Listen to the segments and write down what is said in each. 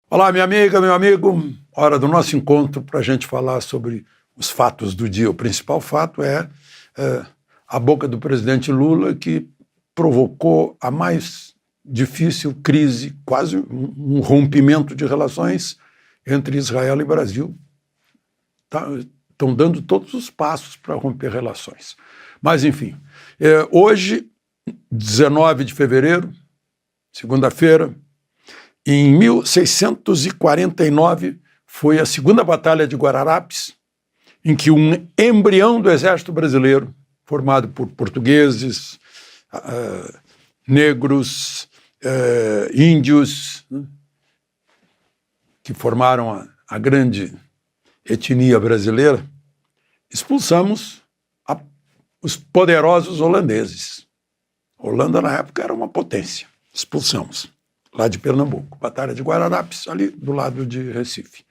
Olá, minha amiga, meu amigo. Hora do nosso encontro para a gente falar sobre os fatos do dia. O principal fato é a boca do presidente Lula, que provocou a mais difícil crise, quase um rompimento de relações entre Israel e Brasil. Estão dando todos os passos para romper relações. Mas, enfim, hoje, 19 de fevereiro, segunda-feira, em 1649, foi a Segunda Batalha de Guararapes, em que um embrião do Exército Brasileiro, formado por portugueses, negros, índios, que formaram a grande etnia brasileira, expulsamos os poderosos holandeses. A Holanda, na época, era uma potência. Expulsamos. Lá de Pernambuco, Batalha de Guararapes, ali do lado de Recife.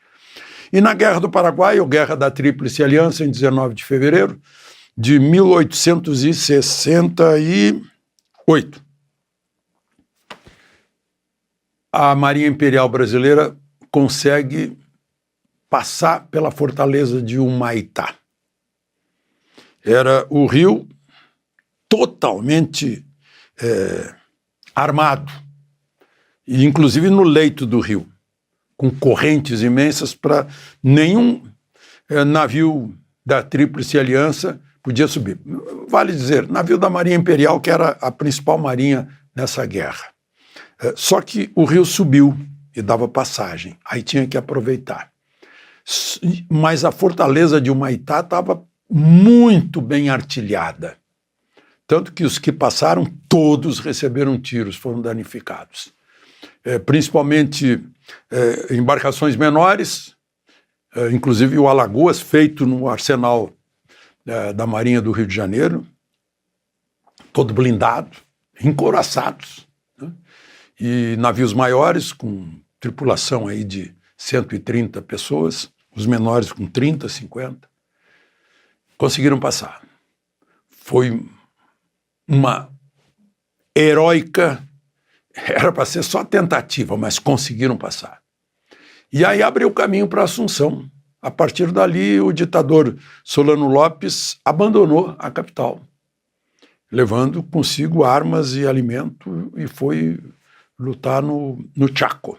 E na Guerra do Paraguai, ou Guerra da Tríplice Aliança, em 19 de fevereiro de 1868, a Marinha Imperial Brasileira consegue passar pela fortaleza de Humaitá. Era o rio totalmente armado, e inclusive no leito do rio, com correntes imensas para nenhum navio da Tríplice Aliança podia subir. Vale dizer, navio da Marinha Imperial, que era a principal marinha nessa guerra. Só que o rio subiu e dava passagem, aí tinha que aproveitar. Mas a fortaleza de Humaitá estava muito bem artilhada, tanto que os que passaram, todos receberam tiros, foram danificados. Principalmente embarcações menores, inclusive o Alagoas, feito no arsenal da Marinha do Rio de Janeiro, todo blindado, encouraçados, né? E navios maiores, com tripulação aí de 130 pessoas, os menores com 30, 50, conseguiram passar. Foi uma heróica. Era para ser só tentativa, mas conseguiram passar. E aí abriu o caminho para a Assunção. A partir dali, o ditador Solano Lopes abandonou a capital, levando consigo armas e alimento, e foi lutar no Chaco.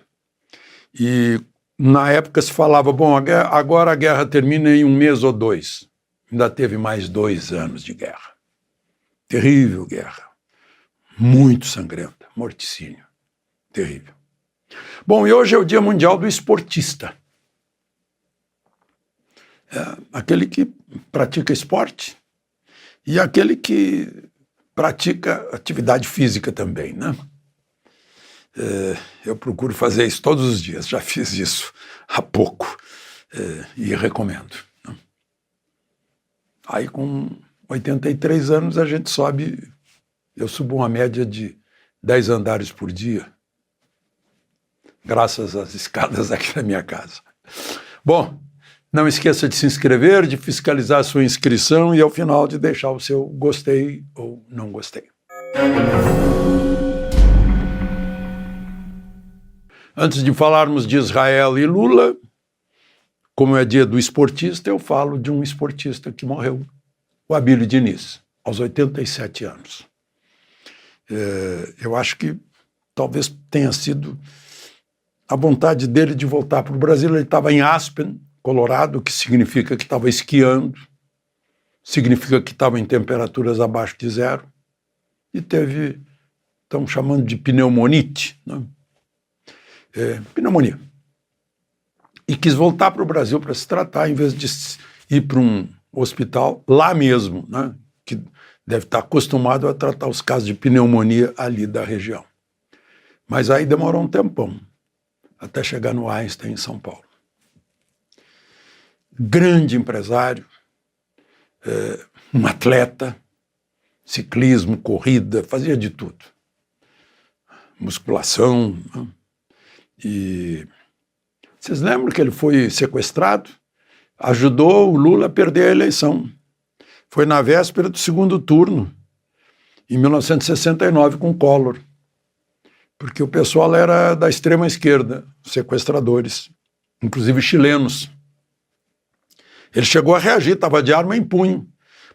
E na época se falava, bom, agora a guerra termina em 1 mês ou 2. Ainda teve mais 2 anos de guerra. Terrível guerra. Muito sangrenta, morticínio, terrível. Bom, e hoje é o Dia Mundial do Esportista. Aquele que pratica esporte e aquele que pratica atividade física também, né? Eu procuro fazer isso todos os dias, já fiz isso há pouco e recomendo. Aí com 83 anos a gente sobe. Eu subo uma média de 10 andares por dia, graças às escadas aqui da minha casa. Bom, não esqueça de se inscrever, de fiscalizar a sua inscrição e, ao final, de deixar o seu gostei ou não gostei. Antes de falarmos de Israel e Lula, como é dia do esportista, eu falo de um esportista que morreu, o Abílio Diniz, aos 87 anos. Eu acho que talvez tenha sido a vontade dele de voltar para o Brasil. Ele estava em Aspen, Colorado, que significa que estava esquiando, significa que estava em temperaturas abaixo de 0, e teve, estão chamando de pneumonite, né? Pneumonia. E quis voltar para o Brasil para se tratar, em vez de ir para um hospital lá mesmo, né? Que deve estar acostumado a tratar os casos de pneumonia ali da região. Mas aí demorou um tempão, até chegar no Einstein, em São Paulo. Grande empresário, um atleta, ciclismo, corrida, fazia de tudo. Musculação. Né? E vocês lembram que ele foi sequestrado? Ajudou o Lula a perder a eleição. Foi na véspera do segundo turno, em 1969, com Collor. porque o pessoal era da extrema esquerda, sequestradores, inclusive chilenos. Ele chegou a reagir, estava de arma em punho,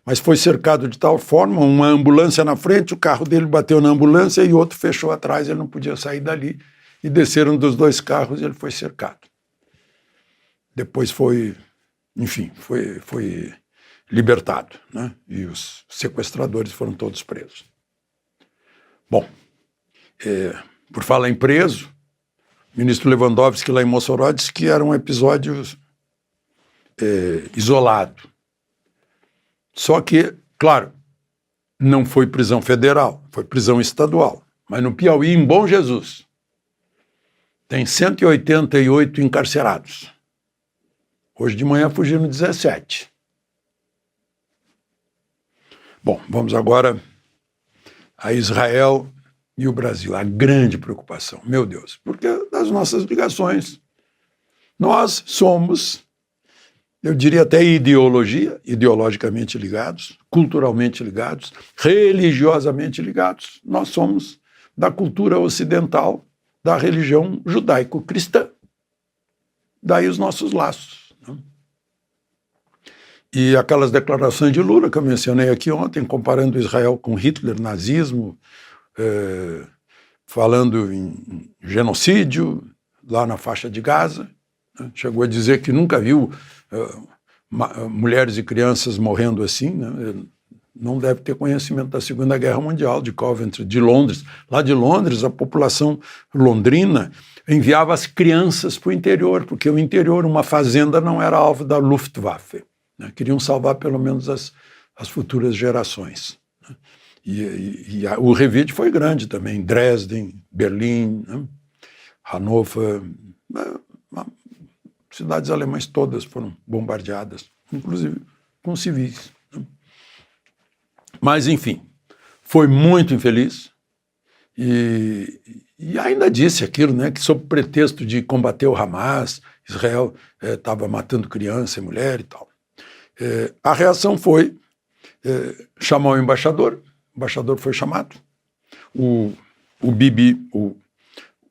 mas foi cercado de tal forma, uma ambulância na frente, o carro dele bateu na ambulância e outro fechou atrás, ele não podia sair dali, e desceram dos dois carros e ele foi cercado. Depois foi libertado, né? E os sequestradores foram todos presos. Bom, por falar em preso, o ministro Lewandowski lá em Mossoró disse que era um episódio isolado. Só que, claro, não foi prisão federal, foi prisão estadual. Mas no Piauí, em Bom Jesus, tem 188 encarcerados. Hoje de manhã fugiram 17. Bom, vamos agora a Israel e o Brasil. A grande preocupação, meu Deus, porque das nossas ligações, nós somos, eu diria até ideologicamente ligados, culturalmente ligados, religiosamente ligados. Nós somos da cultura ocidental, da religião judaico-cristã. Daí os nossos laços. E aquelas declarações de Lula que eu mencionei aqui ontem, comparando Israel com Hitler, nazismo, falando em genocídio lá na faixa de Gaza, né? Chegou a dizer que nunca viu mulheres e crianças morrendo assim, né? Não deve ter conhecimento da Segunda Guerra Mundial, de Coventry, de Londres. Lá de Londres, a população londrina enviava as crianças para o interior, porque o interior, uma fazenda, não era alvo da Luftwaffe. Queriam salvar pelo menos as futuras gerações. O revide foi grande também, Dresden, Berlim, né? Hannover, cidades alemãs todas foram bombardeadas, inclusive com civis. Né? Mas, enfim, foi muito infeliz e ainda disse aquilo, né, que sob pretexto de combater o Hamas, Israel estava matando criança e mulher e tal. A reação foi chamar o embaixador foi chamado, o Bibi, o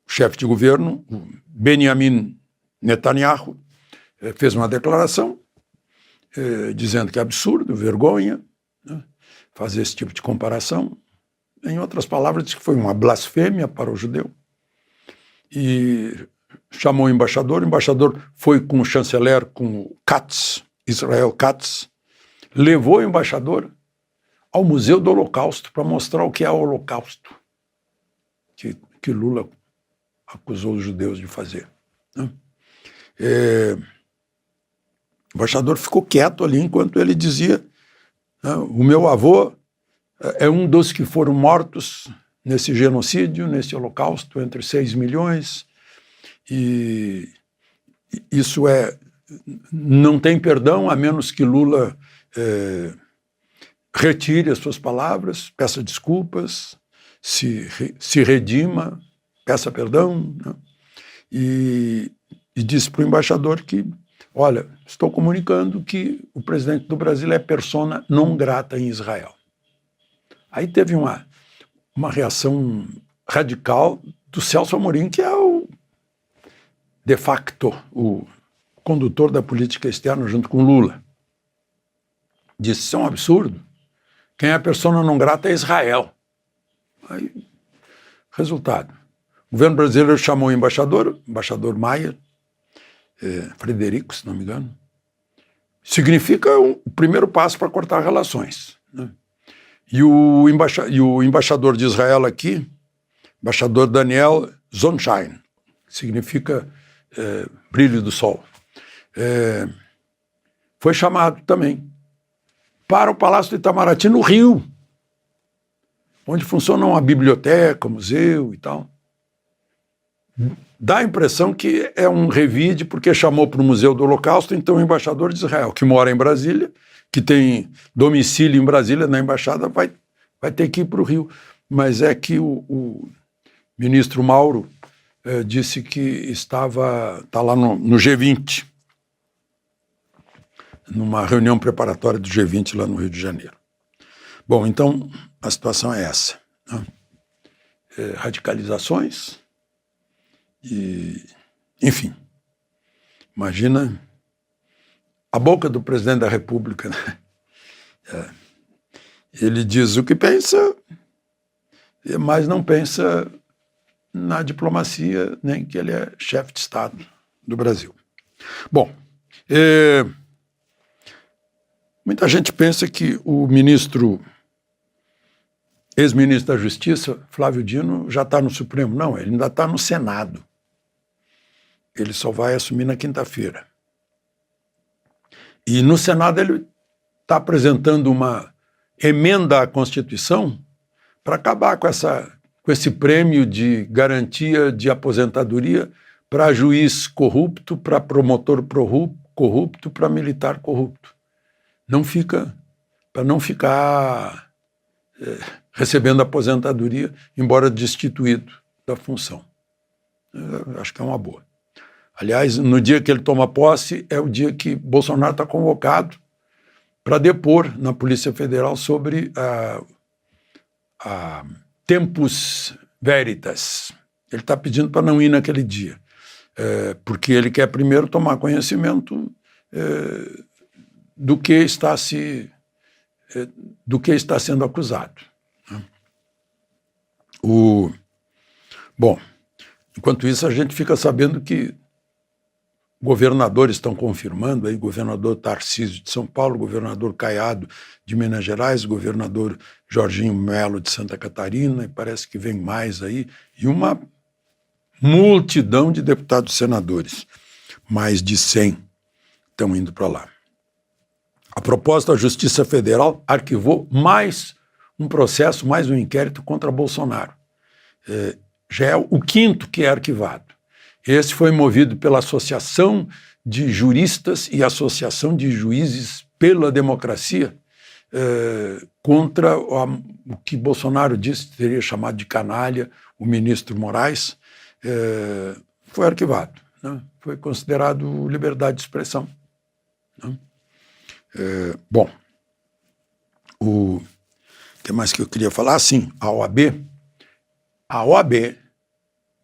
chefe de governo, o Benjamin Netanyahu, fez uma declaração dizendo que é absurdo, vergonha, né, fazer esse tipo de comparação. Em outras palavras, disse que foi uma blasfêmia para o judeu. E chamou o embaixador foi com o chanceler, com o Katz, Israel Katz, levou o embaixador ao Museu do Holocausto para mostrar o que é o Holocausto que Lula acusou os judeus de fazer. Né? O embaixador ficou quieto ali enquanto ele dizia, né, o meu avô é um dos que foram mortos nesse genocídio, nesse Holocausto, entre 6 milhões, e isso não tem perdão, a menos que Lula retire as suas palavras, peça desculpas, se redima, peça perdão, né? E disse para o embaixador que, olha, estou comunicando que o presidente do Brasil é persona non grata em Israel. Aí teve uma reação radical do Celso Amorim, que é de facto, o condutor da política externa junto com Lula. Disse, isso é um absurdo. Quem é a persona non grata é Israel. Aí, resultado. O governo brasileiro chamou o embaixador Maia, Frederico, se não me engano. Significa o primeiro passo para cortar relações. Né? E o embaixador de Israel aqui, embaixador Daniel Zonshine, que significa brilho do sol, foi chamado também para o Palácio do Itamaraty, no Rio, onde funciona uma biblioteca, um museu e tal. Dá a impressão que é um revide porque chamou para o Museu do Holocausto, então o embaixador de Israel, que mora em Brasília, que tem domicílio em Brasília, na embaixada, vai ter que ir para o Rio. Mas é que o ministro Mauro disse que está lá no G20, numa reunião preparatória do G20 lá no Rio de Janeiro. Bom, então a situação é essa. Né? radicalizações. E, enfim, imagina a boca do presidente da República, né? Ele diz o que pensa, mas não pensa na diplomacia, nem que ele é chefe de Estado do Brasil. Bom, muita gente pensa que o ex-ministro da Justiça, Flávio Dino, já está no Supremo. Não, ele ainda está no Senado. Ele só vai assumir na quinta-feira. E no Senado ele está apresentando uma emenda à Constituição para acabar com esse prêmio de garantia de aposentadoria para juiz corrupto, para promotor corrupto, para militar corrupto. Para não ficar recebendo aposentadoria, embora destituído da função. Eu acho que é uma boa. Aliás, no dia que ele toma posse, é o dia que Bolsonaro está convocado para depor na Polícia Federal sobre a tempus veritas. Ele está pedindo para não ir naquele dia, porque ele quer primeiro tomar conhecimento do que está sendo acusado. Bom, enquanto isso a gente fica sabendo que governadores estão confirmando, aí, governador Tarcísio de São Paulo, governador Caiado de Minas Gerais, governador Jorginho Melo de Santa Catarina, e parece que vem mais aí, e uma multidão de deputados e senadores, mais de 100 estão indo para lá. A proposta, a Justiça Federal arquivou mais um processo, mais um inquérito contra Bolsonaro. Já é o quinto que é arquivado. Esse foi movido pela Associação de Juristas e Associação de Juízes pela Democracia, contra o que Bolsonaro disse, teria chamado de canalha, o ministro Moraes. Foi arquivado, né? Foi considerado liberdade de expressão, né? Bom, o que mais que eu queria falar? Sim, a OAB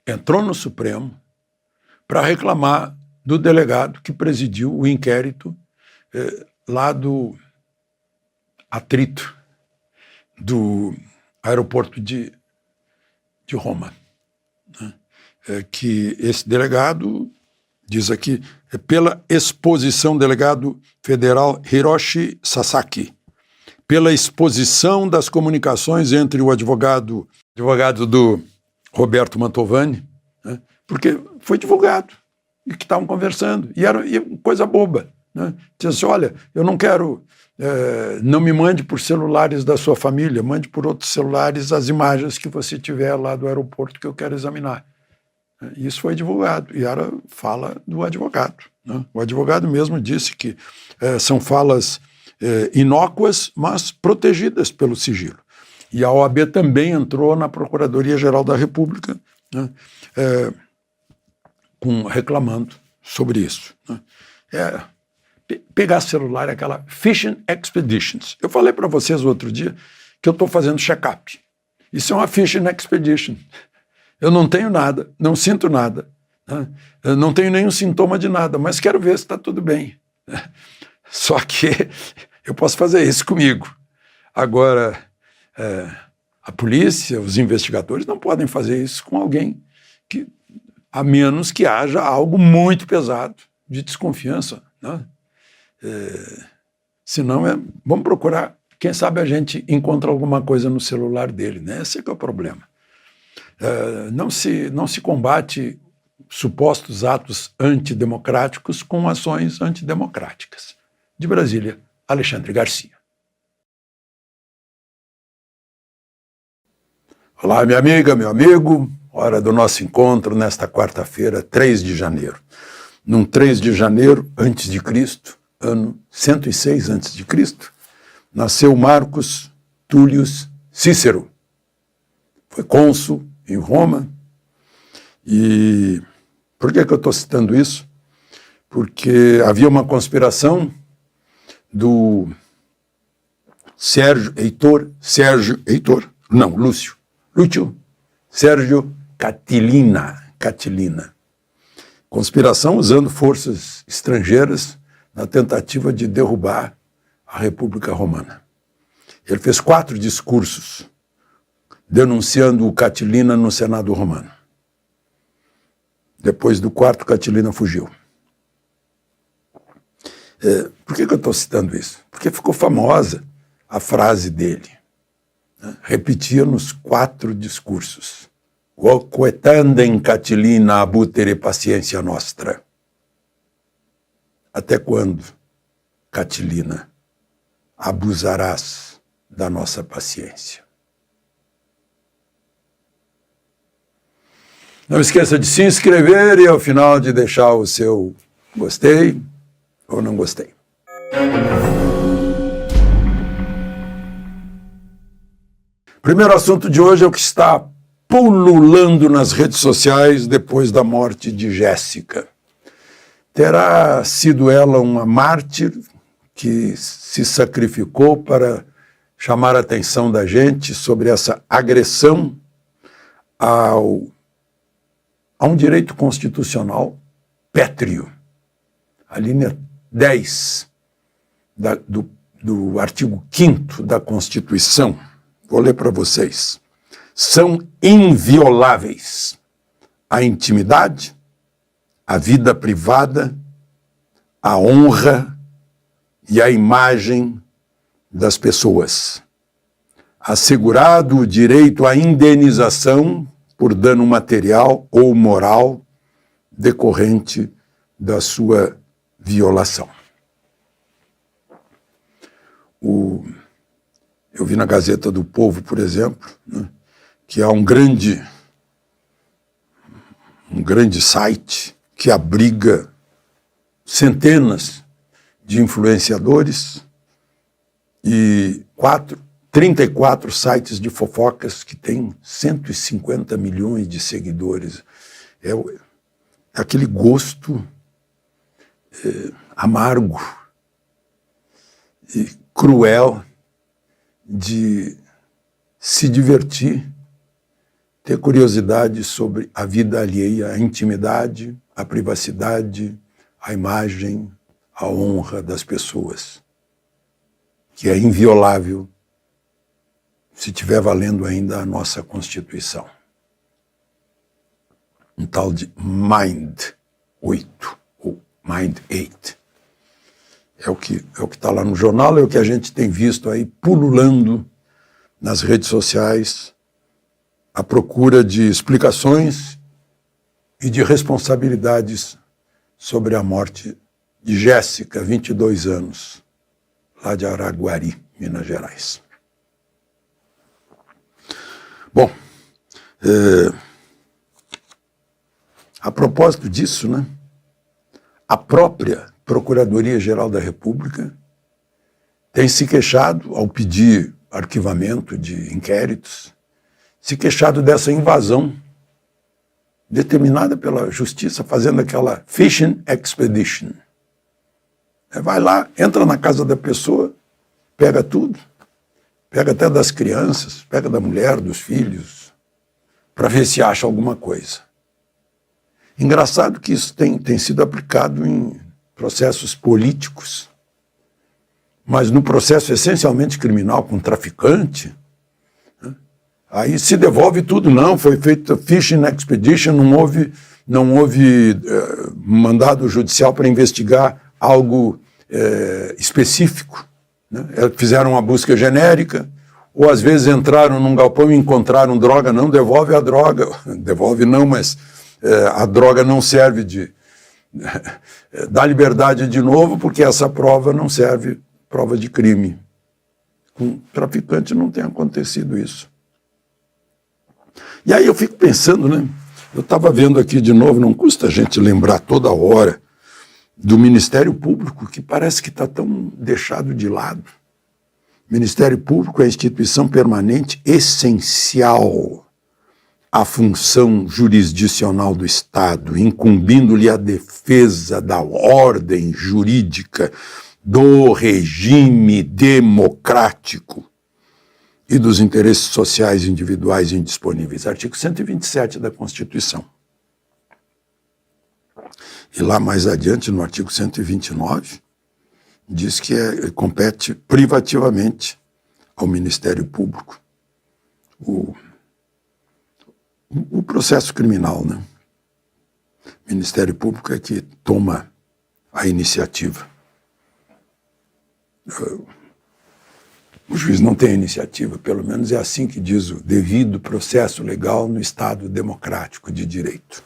entrou no Supremo para reclamar do delegado que presidiu o inquérito lá do atrito do aeroporto de Roma, né? Que esse delegado, diz aqui, pela exposição, delegado federal Hiroshi Sasaki, pela exposição das comunicações entre o advogado do Roberto Mantovani, né? Porque foi divulgado, e que estavam conversando, e era coisa boba, né? Diz assim, olha, eu não quero, não me mande por celulares da sua família, mande por outros celulares as imagens que você tiver lá do aeroporto que eu quero examinar. Isso foi divulgado, e era fala do advogado, né? O advogado mesmo disse que são falas inócuas, mas protegidas pelo sigilo. E a OAB também entrou na Procuradoria-Geral da República, né? Reclamando sobre isso, né? Pegar celular é aquela Fishing Expeditions. Eu falei para vocês outro dia que eu estou fazendo check-up. Isso é uma Fishing Expedition. Eu não tenho nada, não sinto nada, né? Eu não tenho nenhum sintoma de nada, mas quero ver se está tudo bem, né? Só que eu posso fazer isso comigo. Agora, a polícia, os investigadores não podem fazer isso com alguém a menos que haja algo muito pesado de desconfiança, né? Senão, vamos procurar, quem sabe a gente encontra alguma coisa no celular dele, né? Esse é que é o problema. Não se combate supostos atos antidemocráticos com ações antidemocráticas. De Brasília, Alexandre Garcia. Olá, minha amiga, meu amigo. Hora do nosso encontro nesta quarta-feira, 3 de janeiro. Num 3 de janeiro, antes de Cristo, ano 106 antes de Cristo, nasceu Marcus Tullius Cícero. Foi cônsul em Roma. E por que eu estou citando isso? Porque havia uma conspiração do Lúcio Sérgio Catilina. Conspiração usando forças estrangeiras na tentativa de derrubar a República Romana. Ele fez 4 discursos denunciando o Catilina no Senado romano. Depois do 4º, Catilina fugiu. Por que eu estou citando isso? Porque ficou famosa a frase dele. Repetia nos 4 discursos. Quoetandem Catilina abutere paciência nostra. Até quando, Catilina, abusarás da nossa paciência? Não esqueça de se inscrever e ao final de deixar o seu gostei ou não gostei. Primeiro assunto de hoje é o que está pululando nas redes sociais depois da morte de Jéssica. Terá sido ela uma mártir que se sacrificou para chamar a atenção da gente sobre essa agressão a um direito constitucional pétreo. A linha 10 do artigo 5º da Constituição, vou ler para vocês, são invioláveis a intimidade, a vida privada, a honra e a imagem das pessoas. Assegurado o direito à indenização por dano material ou moral decorrente da sua violação. Eu vi na Gazeta do Povo, por exemplo, né, que há um grande site que abriga centenas de influenciadores e 34 sites de fofocas que têm 150 milhões de seguidores. É aquele gosto amargo e cruel de se divertir, ter curiosidade sobre a vida alheia, a intimidade, a privacidade, a imagem, a honra das pessoas, que é inviolável se estiver valendo ainda a nossa Constituição. Um tal de Mind 8, ou Mind 8. É o que está lá no jornal, é o que a gente tem visto aí pululando nas redes sociais, à procura de explicações e de responsabilidades sobre a morte de Jéssica, 22 anos, lá de Araguari, Minas Gerais. Bom, a propósito disso, né, a própria Procuradoria-Geral da República tem se queixado, ao pedir arquivamento de inquéritos, se queixado dessa invasão determinada pela Justiça, fazendo aquela fishing expedition. Vai lá, entra na casa da pessoa, pega tudo, pega até das crianças, pega da mulher, dos filhos, para ver se acha alguma coisa. Engraçado que isso tem sido aplicado em processos políticos, mas no processo essencialmente criminal com traficante, né, aí se devolve tudo. Não, foi feita fishing expedition, não houve mandado judicial para investigar algo específico, né? Fizeram uma busca genérica, ou às vezes entraram num galpão e encontraram droga, não devolve a droga, devolve não, mas a droga não serve dá liberdade de novo, porque essa prova não serve prova de crime. Com traficante não tem acontecido isso. E aí eu fico pensando, né? Eu estava vendo aqui de novo, não custa a gente lembrar toda hora do Ministério Público, que parece que está tão deixado de lado. O Ministério Público é a instituição permanente essencial à função jurisdicional do Estado, incumbindo-lhe a defesa da ordem jurídica do regime democrático. e dos interesses sociais individuais indisponíveis. Artigo 127 da Constituição. E lá mais adiante, no artigo 129, diz que compete privativamente ao Ministério Público o processo criminal, né? O Ministério Público é que toma a iniciativa. O juiz não tem iniciativa, pelo menos é assim que diz o devido processo legal no Estado democrático de direito.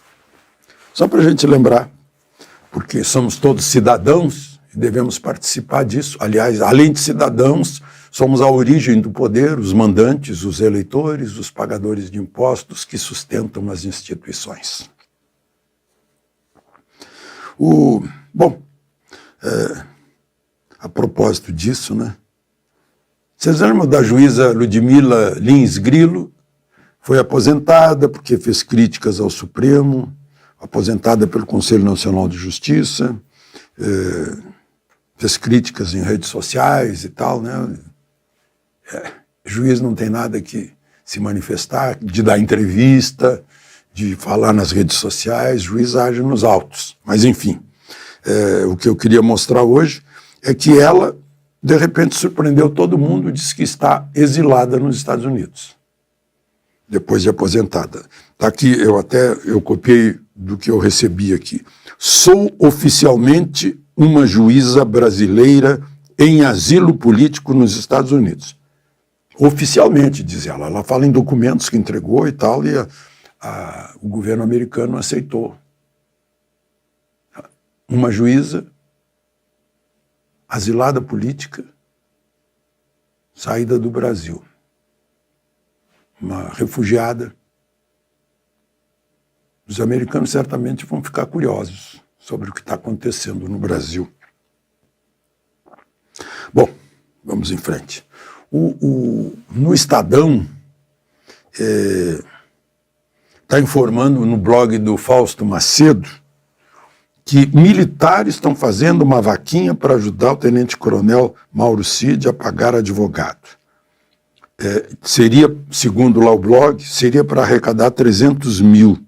Só para a gente lembrar, porque somos todos cidadãos e devemos participar disso. Aliás, além de cidadãos, somos a origem do poder, os mandantes, os eleitores, os pagadores de impostos que sustentam as instituições. A propósito disso, né? Vocês lembram da juíza Ludmila Lins Grilo? Foi aposentada porque fez críticas ao Supremo, aposentada pelo Conselho Nacional de Justiça, fez críticas em redes sociais e tal, né? Juiz não tem nada que se manifestar, de dar entrevista, de falar nas redes sociais, juiz age nos autos. Mas, enfim, o que eu queria mostrar hoje é que ela, de repente, surpreendeu todo mundo, disse que está exilada nos Estados Unidos, depois de aposentada. Está aqui, eu copiei do que eu recebi aqui. Sou oficialmente uma juíza brasileira em asilo político nos Estados Unidos. Oficialmente, diz ela. Ela fala em documentos que entregou e tal, e o governo americano aceitou. Uma juíza asilada política, saída do Brasil. Uma refugiada. Os americanos certamente vão ficar curiosos sobre o que está acontecendo no Brasil. Bom, vamos em frente. No Estadão, está informando no blog do Fausto Macedo que militares estão fazendo uma vaquinha para ajudar o tenente-coronel Mauro Cid a pagar advogado. Seria, segundo lá o blog, seria para arrecadar 300 mil.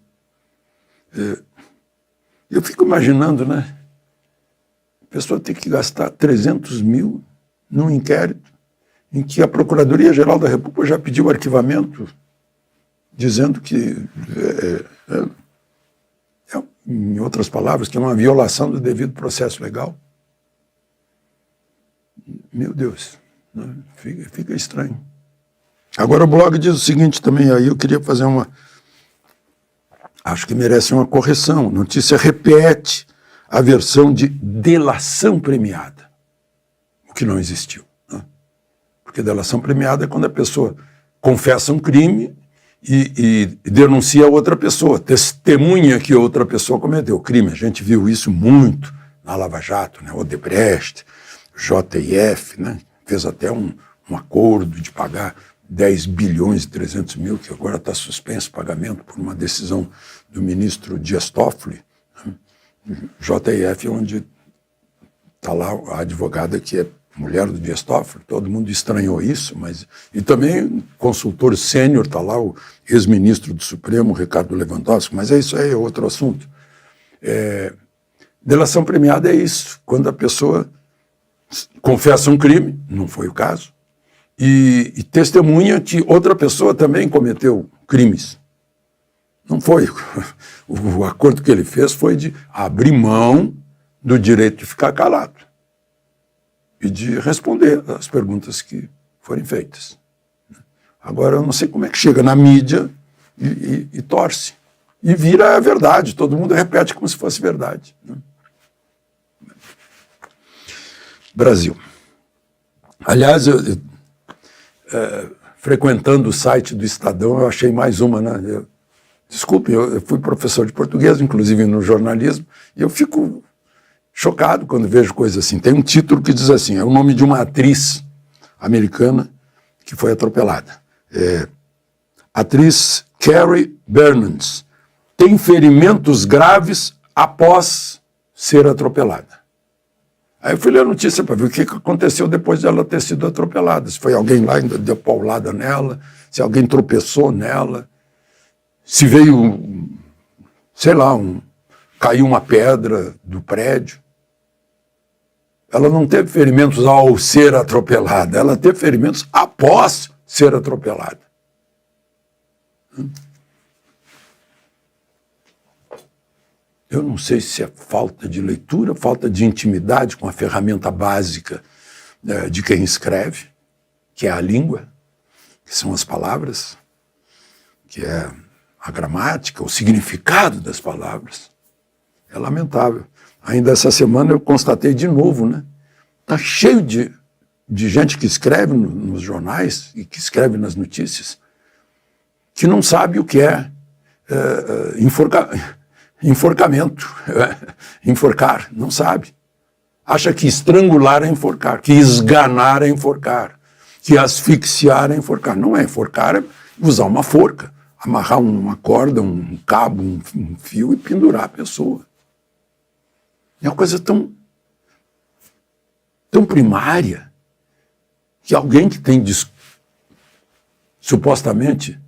Eu fico imaginando, né? A pessoa tem que gastar 300 mil num inquérito em que a Procuradoria-Geral da República já pediu arquivamento, dizendo que, em outras palavras, que é uma violação do devido processo legal. Meu Deus, né? Fica estranho. Agora o blog diz o seguinte também, aí eu queria fazer acho que merece uma correção. A notícia repete a versão de delação premiada, o que não existiu. Né? Porque delação premiada é quando a pessoa confessa um crime e denuncia a outra pessoa, testemunha que outra pessoa cometeu o crime. A gente viu isso muito na Lava Jato, né? Odebrecht, JF, né? Fez até um acordo de pagar 10 bilhões e 300 mil, que agora está suspenso o pagamento por uma decisão do ministro Dias Toffoli. Né? JF, onde está lá a advogada que é mulher do Dias Toffoli, todo mundo estranhou isso, e também consultor sênior, está lá o ex-ministro do Supremo, Ricardo Lewandowski, mas isso aí é outro assunto. Delação premiada é isso, quando a pessoa confessa um crime, não foi o caso, e testemunha que outra pessoa também cometeu crimes. Não foi. O acordo que ele fez foi de abrir mão do direito de ficar calado e de responder às perguntas que forem feitas. Agora, eu não sei como é que chega na mídia e torce. E vira a verdade, todo mundo repete como se fosse verdade. Né? Brasil. Aliás, frequentando o site do Estadão, eu achei mais uma, né? Desculpe, eu fui professor de português, inclusive no jornalismo, e eu fico chocado quando vejo coisas assim. Tem um título que diz assim, é o nome de uma atriz americana que foi atropelada. Atriz Carrie Bermans tem ferimentos graves após ser atropelada. Aí eu fui ler a notícia para ver o que aconteceu depois dela ter sido atropelada. Se foi alguém lá ainda deu paulada nela, se alguém tropeçou nela, se veio, sei lá, caiu uma pedra do prédio. Ela não teve ferimentos ao ser atropelada, ela teve ferimentos após ser atropelada. Eu não sei se é falta de leitura, falta de intimidade com a ferramenta básica de quem escreve, que é a língua, que são as palavras, que é a gramática, o significado das palavras. É lamentável. Ainda essa semana eu constatei de novo, né? Está cheio de gente que escreve nos jornais e que escreve nas notícias que não sabe o que é enforcamento, enforcar, não sabe. Acha que estrangular é enforcar, que esganar é enforcar, que asfixiar é enforcar. Não é enforcar, é usar uma forca, amarrar uma corda, um cabo, um fio e pendurar a pessoa. É uma coisa tão primária que alguém que tem supostamente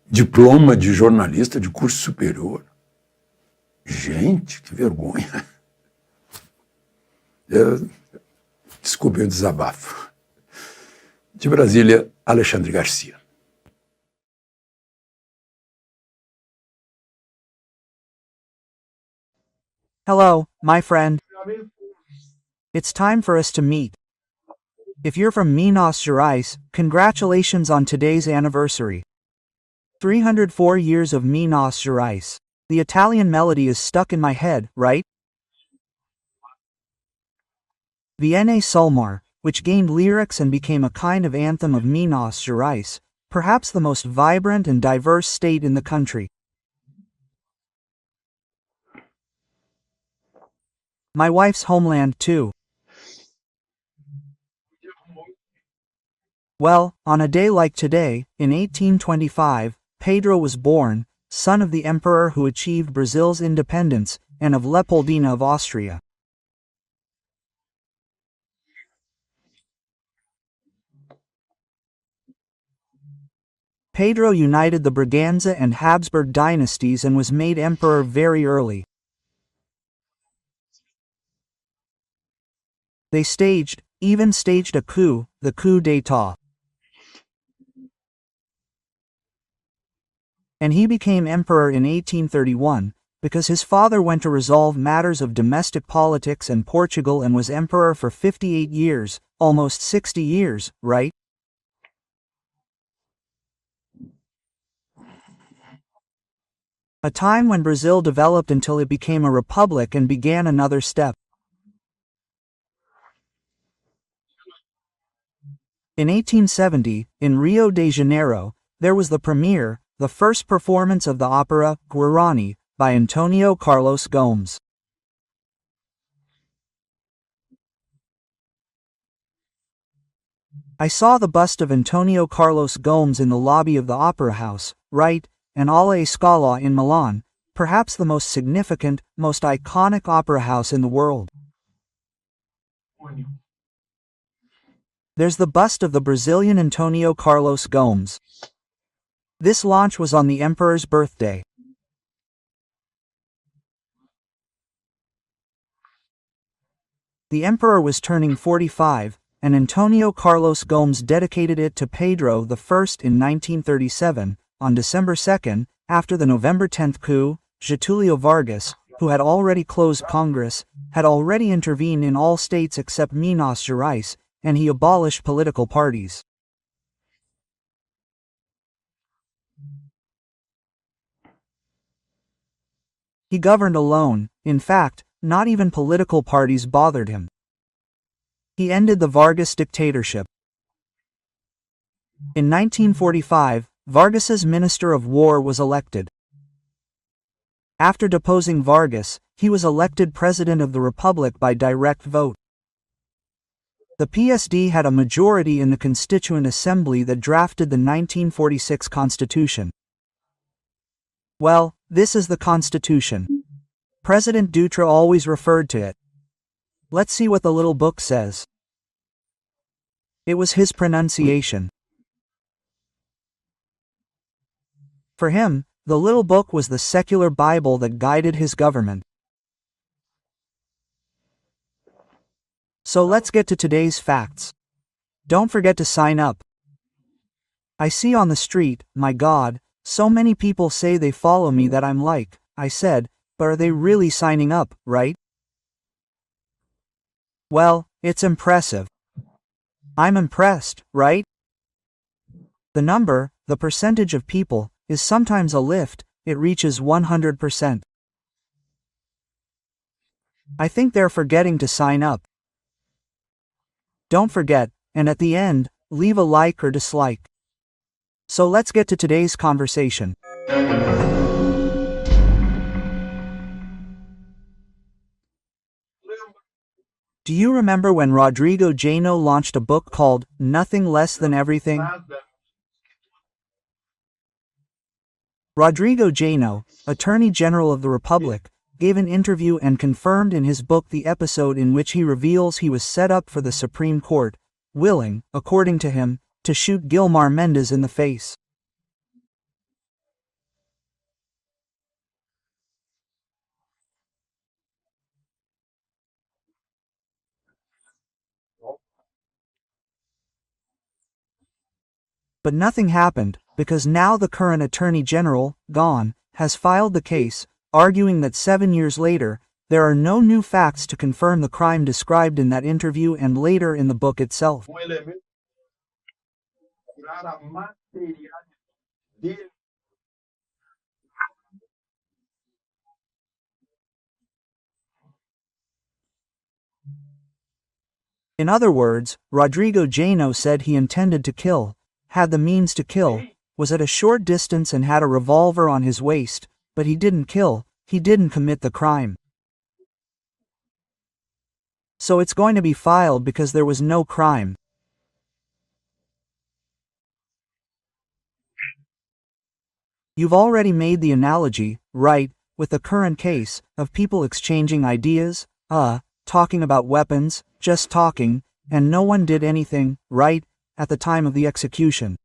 diploma de jornalista de curso superior. Gente, que vergonha. Desculpe o desabafo. De Brasília, Alexandre Garcia. Hello, my friend. It's time for us to meet. If you're from Minas Gerais, congratulations on today's anniversary. 304 years of Minas Gerais. The Italian melody is stuck in my head, right? Viene Sulmar, which gained lyrics and became a kind of anthem of Minas Gerais, perhaps the most vibrant and diverse state in the country. My wife's homeland too. Well, on a day like today, in 1825, Pedro was born, son of the emperor who achieved Brazil's independence, and of Leopoldina of Austria. Pedro united the Braganza and Habsburg dynasties and was made emperor very early. They even staged a coup, the coup d'état. And he became emperor in 1831, because his father went to resolve matters of domestic politics in Portugal and was emperor for 58 years, almost 60 years, right? A time when Brazil developed until it became a republic and began another step. In 1870, in Rio de Janeiro, there was the premiere, the first performance of the opera, Guarani, by Antonio Carlos Gomes. I saw the bust of Antonio Carlos Gomes in the lobby of the Opera House, right, and Alla Scala in Milan, perhaps the most significant, most iconic opera house in the world. There's the bust of the Brazilian Antonio Carlos Gomes. This launch was on the emperor's birthday. The emperor was turning 45, and Antonio Carlos Gomes dedicated it to Pedro I in 1937, on December 2, after the November 10 coup. Getulio Vargas, who had already closed Congress, had already intervened in all states except Minas Gerais, and he abolished political parties. He governed alone. In fact, not even political parties bothered him. He ended the Vargas dictatorship. In 1945, Vargas's Minister of War was elected. After deposing Vargas, he was elected President of the Republic by direct vote. The PSD had a majority in the Constituent Assembly that drafted the 1946 Constitution. Well, this is the Constitution. President Dutra always referred to it. Let's see what the little book says. It was his pronunciation. For him, the little book was the secular Bible that guided his government. So let's get to today's facts. Don't forget to sign up. I see on the street, my God, so many people say they follow me that I'm like, I said, but are they really signing up, right? Well, it's impressive. I'm impressed, right? The number, the percentage of people, is sometimes a lift, it reaches 100%. I think they're forgetting to sign up. Don't forget, and at the end, leave a like or dislike. So let's get to today's conversation. Do you remember when Rodrigo Jano launched a book called Nothing Less Than Everything? Rodrigo Jano, Attorney General of the Republic, gave an interview and confirmed in his book the episode in which he reveals he was set up for the Supreme Court, willing, according to him, to shoot Gilmar Mendes in the face. But nothing happened, because now the current Attorney General, gone, has filed the case, arguing that 7 years later, there are no new facts to confirm the crime described in that interview and later in the book itself. In other words, Rodrigo Jano said he intended to kill, had the means to kill, was at a short distance and had a revolver on his waist, but he didn't kill, he didn't commit the crime. So it's going to be filed because there was no crime. You've already made the analogy, right, with the current case, of people exchanging ideas, talking about weapons, just talking, and no one did anything, right, at the time of the execution.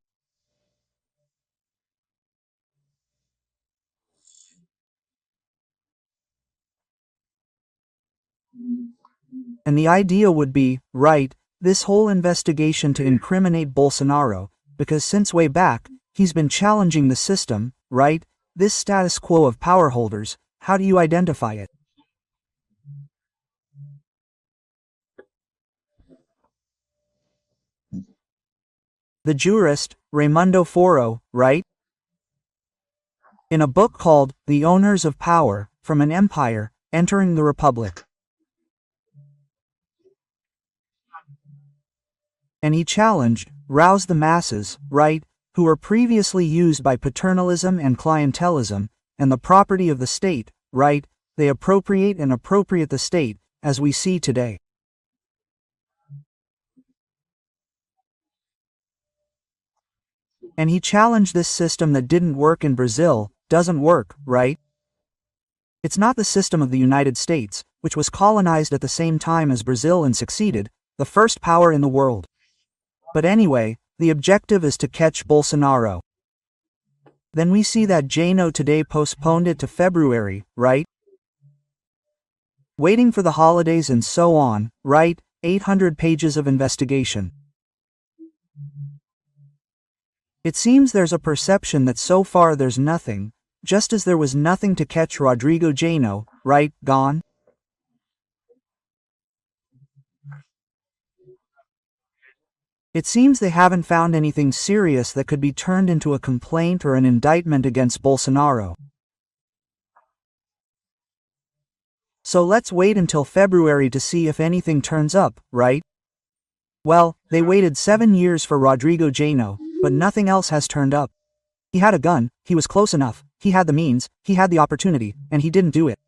And the idea would be, right, this whole investigation to incriminate Bolsonaro, because since way back, he's been challenging the system, right, this status quo of power holders, how do you identify it? The jurist, Raimundo Foro, right? In a book called The Owners of Power, From an Empire, Entering the Republic. And he challenged, roused the masses, right, who were previously used by paternalism and clientelism, and the property of the state, right, they appropriate and appropriate the state, as we see today. And he challenged this system that didn't work in Brazil, doesn't work, right? It's not the system of the United States, which was colonized at the same time as Brazil and succeeded, the first power in the world. But anyway, the objective is to catch Bolsonaro. Then we see that Jano today postponed it to February, right? Waiting for the holidays and so on, right? 800 pages of investigation. It seems there's a perception that so far there's nothing, just as there was nothing to catch Rodrigo Jano, right, gone? It seems they haven't found anything serious that could be turned into a complaint or an indictment against Bolsonaro. So let's wait until February to see if anything turns up, right? Well, they waited 7 years for Rodrigo Jano, but nothing else has turned up. He had a gun, he was close enough, he had the means, he had the opportunity, and he didn't do it.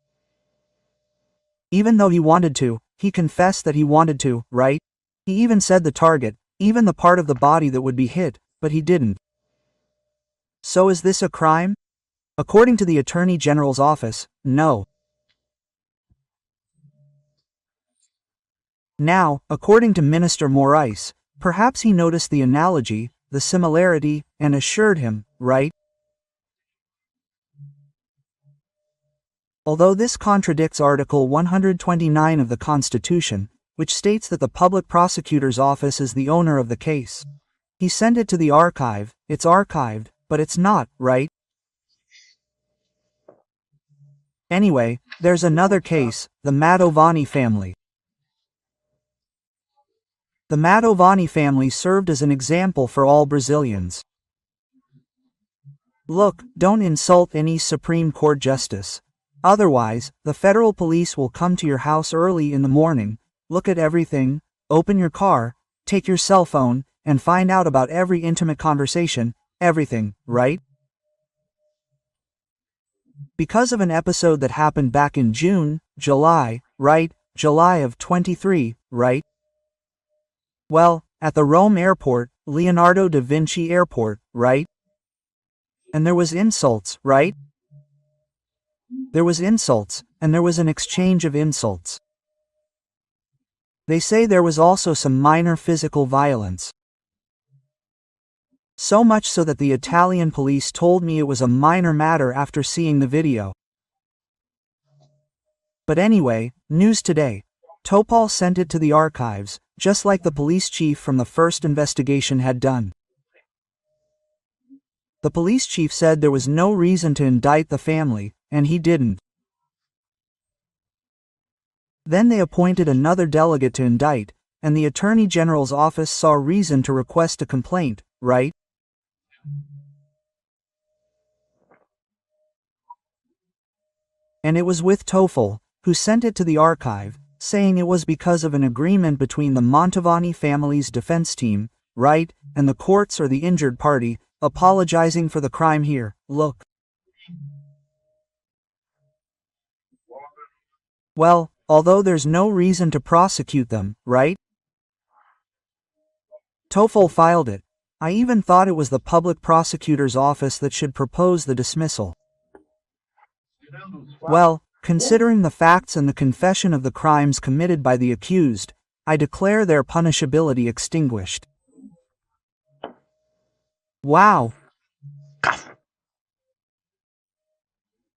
Even though he wanted to, he confessed that he wanted to, right? He even said the target, even the part of the body that would be hit, but he didn't. So is this a crime? According to the Attorney General's office, no. Now, according to Minister Morais, perhaps he noticed the analogy, the similarity, and assured him, right? Although this contradicts Article 129 of the Constitution, which states that the public prosecutor's office is the owner of the case. He sent it to the archive, it's archived, but it's not, right? Anyway, there's another case, the Mantovani family. The Mantovani family served as an example for all Brazilians. Look, don't insult any Supreme Court justice. Otherwise, the federal police will come to your house early in the morning, look at everything, open your car, take your cell phone, and find out about every intimate conversation, everything, right? Because of an episode that happened back in July, right? July of 23, right? Well, at the Rome airport, Leonardo da Vinci Airport, right? And there was insults, right? There was insults, and there was an exchange of insults. They say there was also some minor physical violence. So much so that the Italian police told me it was a minor matter after seeing the video. But anyway, news today. Topol sent it to the archives, just like the police chief from the first investigation had done. The police chief said there was no reason to indict the family, and he didn't. Then they appointed another delegate to indict, and the Attorney General's office saw reason to request a complaint, right? And it was with Tofol, who sent it to the archive, saying it was because of an agreement between the Mantovani family's defense team, right, and the courts or the injured party, apologizing for the crime here, look. Well, although there's no reason to prosecute them, right? Tofol filed it. I even thought it was the public prosecutor's office that should propose the dismissal. Well, considering the facts and the confession of the crimes committed by the accused, I declare their punishability extinguished. Wow!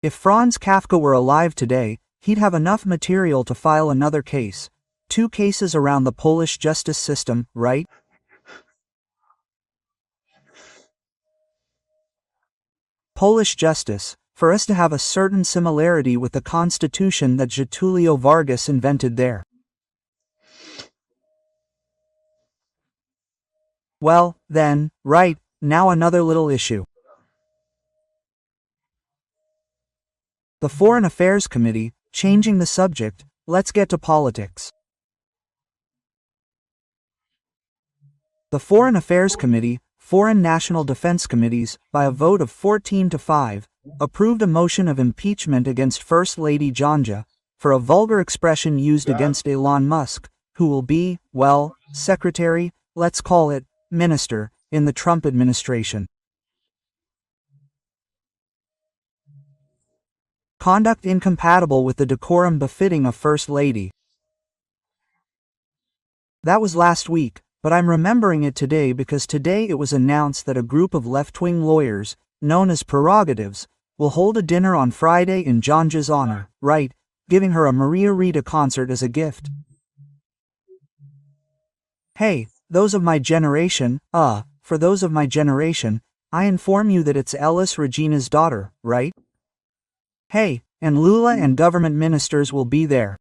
If Franz Kafka were alive today, he'd have enough material to file another case. 2 cases around the Polish justice system, right? Polish justice, for us to have a certain similarity with the constitution that Getulio Vargas invented there. Well, then, right, now another little issue. The Foreign Affairs Committee, changing the subject, let's get to politics. The Foreign Affairs Committee, Foreign National Defense Committees, by a vote of 14-5, approved a motion of impeachment against First Lady Janja, for a vulgar expression used against Elon Musk, who will be, well, secretary, let's call it, minister, in the Trump administration. Conduct incompatible with the decorum befitting a First Lady. That was last week, but I'm remembering it today because today it was announced that a group of left-wing lawyers, known as Prerogatives, will hold a dinner on Friday in Janja's honor, right, giving her a Maria Rita concert as a gift. Hey, those of my generation, for those of my generation, I inform you that it's Elis Regina's daughter, right? Hey, and Lula and government ministers will be there.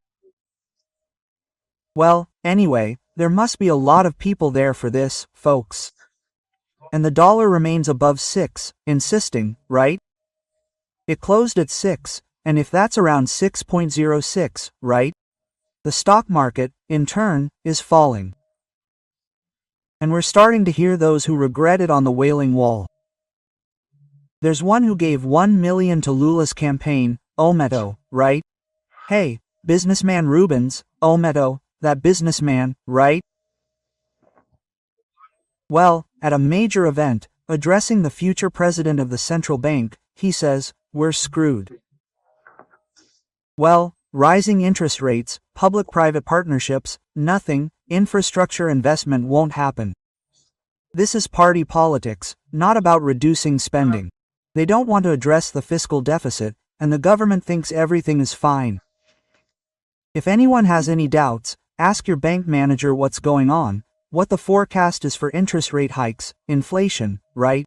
Well, anyway, there must be a lot of people there for this, folks. And the dollar remains above 6, insisting, right? It closed at 6, and if that's around 6.06, right? The stock market, in turn, is falling. And we're starting to hear those who regret it on the Wailing Wall. There's one who gave $1 million to Lula's campaign, Ometo, right? Hey, businessman Rubens, Ometo, that businessman, right? Well, at a major event, addressing the future president of the central bank, he says, we're screwed. Well, rising interest rates, public-private partnerships, nothing, infrastructure investment won't happen. This is party politics, not about reducing spending. They don't want to address the fiscal deficit, and the government thinks everything is fine. If anyone has any doubts, ask your bank manager what's going on, what the forecast is for interest rate hikes, inflation, right?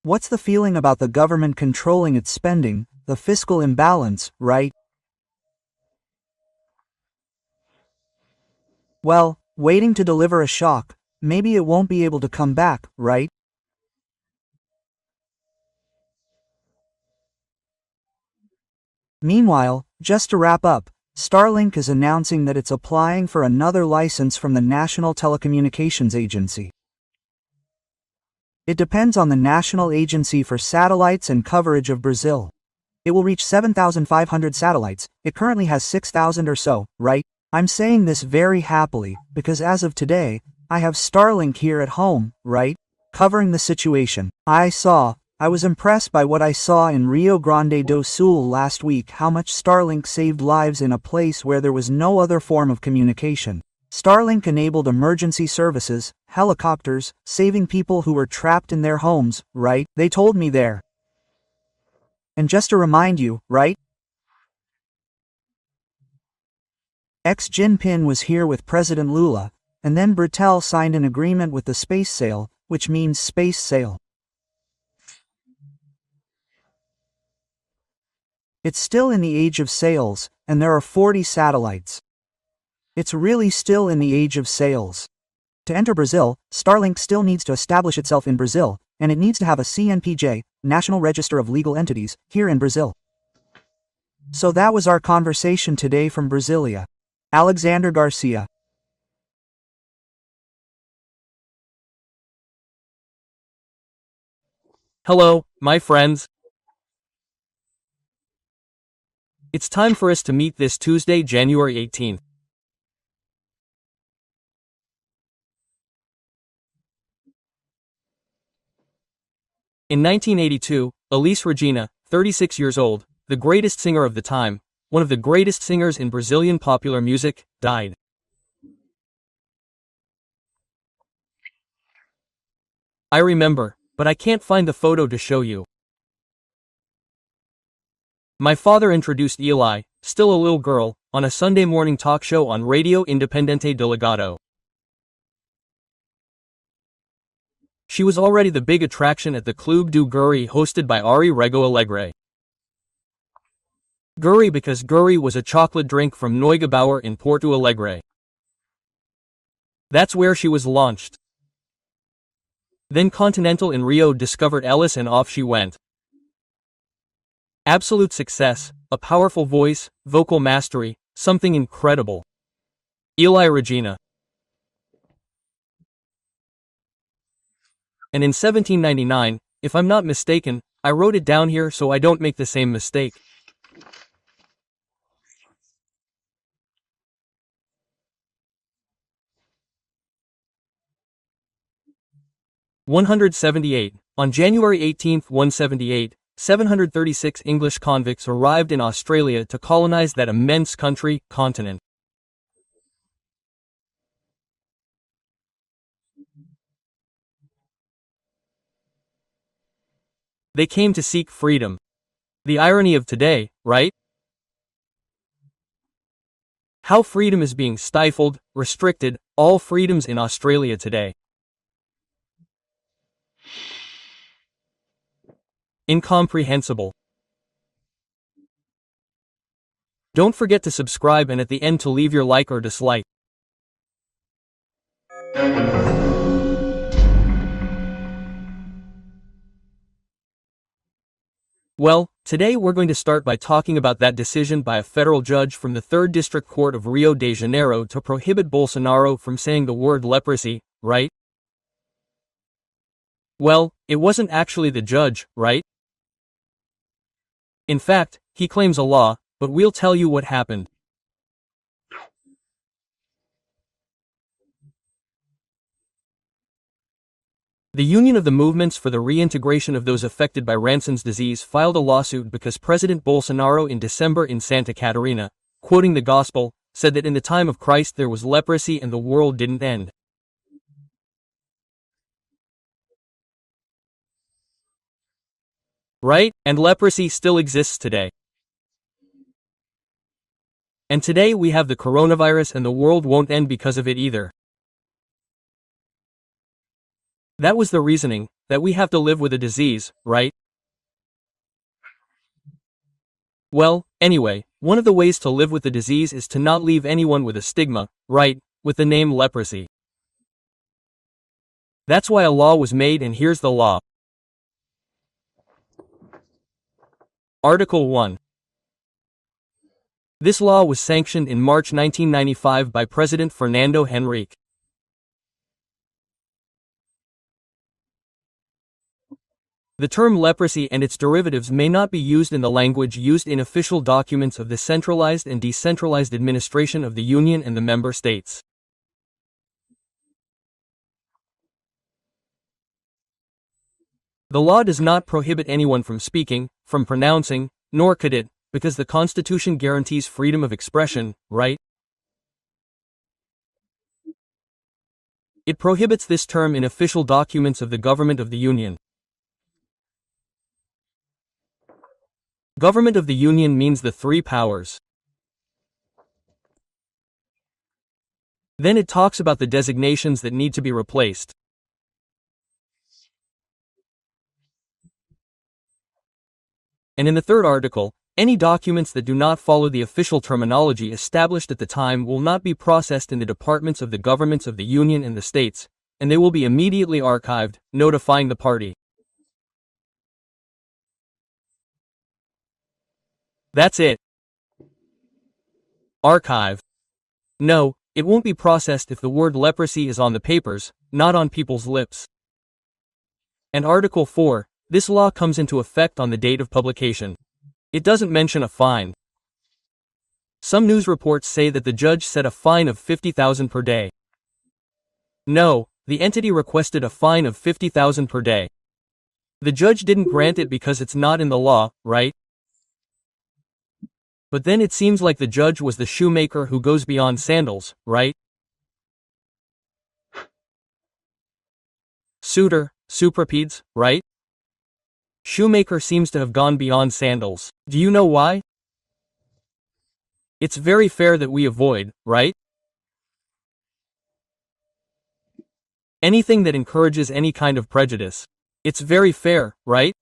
What's the feeling about the government controlling its spending, the fiscal imbalance, right? Well, waiting to deliver a shock, maybe it won't be able to come back, right? Meanwhile, just to wrap up, Starlink is announcing that it's applying for another license from the National Telecommunications Agency. It depends on the National Agency for Satellites and Coverage of Brazil. It will reach 7,500 satellites, it currently has 6,000 or so, right? I'm saying this very happily, because as of today, I have Starlink here at home, right? Covering the situation. I was impressed by what I saw in Rio Grande do Sul last week, how much Starlink saved lives in a place where there was no other form of communication. Starlink enabled emergency services, helicopters, saving people who were trapped in their homes, right? They told me there. And just to remind you, right? Xi Jinping was here with President Lula, and then Bratel signed an agreement with the space sale, which means space sale. It's still in the age of sales, and there are 40 satellites. It's really still in the age of sales. To enter Brazil, Starlink still needs to establish itself in Brazil, and it needs to have a CNPJ, National Register of Legal Entities, here in Brazil. So that was our conversation today from Brasilia. Alexander Garcia. Hello, my friends. It's time for us to meet this Tuesday, January 18th. In 1982, Elis Regina, 36 years old, the greatest singer of the time, one of the greatest singers in Brazilian popular music, died. I remember, but I can't find the photo to show you. My father introduced Eli, still a little girl, on a Sunday morning talk show on Radio Independente do Legado. She was already the big attraction at the Clube do Guri hosted by Ari Rego Alegre. Guri because Guri was a chocolate drink from Neugebauer in Porto Alegre. That's where she was launched. Then Continental in Rio discovered Elis and off she went. Absolute success, a powerful voice, vocal mastery, something incredible. Eli Regina. And in 1799, if I'm not mistaken, I wrote it down here so I don't make the same mistake. (178) On January 18, 178, 736 English convicts arrived in Australia to colonize that immense country, continent. They came to seek freedom. The irony of today, right? How freedom is being stifled, restricted, all freedoms in Australia today. Incomprehensible. Don't forget to subscribe and at the end to leave your like or dislike. Well, today we're going to start by talking about that decision by a federal judge from the 3rd District Court of Rio de Janeiro to prohibit Bolsonaro from saying the word leprosy, right? Well, it wasn't actually the judge, right? In fact, he claims a law, but we'll tell you what happened. The Union of the Movements for the Reintegration of Those Affected by Ranson's Disease filed a lawsuit because President Bolsonaro in December in Santa Catarina, quoting the Gospel, said that in the time of Christ there was leprosy and the world didn't end. Right? And leprosy still exists today. And today we have the coronavirus and the world won't end because of it either. That was the reasoning, that we have to live with a disease, right? Well, anyway, one of the ways to live with the disease is to not leave anyone with a stigma, right, with the name leprosy. That's why a law was made, and here's the law. Article 1. This law was sanctioned in March 1995 by President Fernando Henrique. The term leprosy and its derivatives may not be used in the language used in official documents of the centralized and decentralized administration of the Union and the member states. The law does not prohibit anyone from speaking, from pronouncing, nor could it, because the Constitution guarantees freedom of expression, right? It prohibits this term in official documents of the government of the Union. Government of the Union means the three powers. Then it talks about the designations that need to be replaced. And in the third article, any documents that do not follow the official terminology established at the time will not be processed in the departments of the governments of the Union and the states, and they will be immediately archived, notifying the party. That's it. Archive. No, it won't be processed if the word leprosy is on the papers, not on people's lips. And Article 4, this law comes into effect on the date of publication. It doesn't mention a fine. Some news reports say that the judge set a fine of 50,000 per day. No, the entity requested a fine of 50,000 per day. The judge didn't grant it because it's not in the law, right? But then it seems like the judge was the shoemaker who goes beyond sandals, right? Suitor, suprapedes, right? Shoemaker seems to have gone beyond sandals. Do you know why? It's very fair that we avoid, right? Anything that encourages any kind of prejudice. It's very fair, right?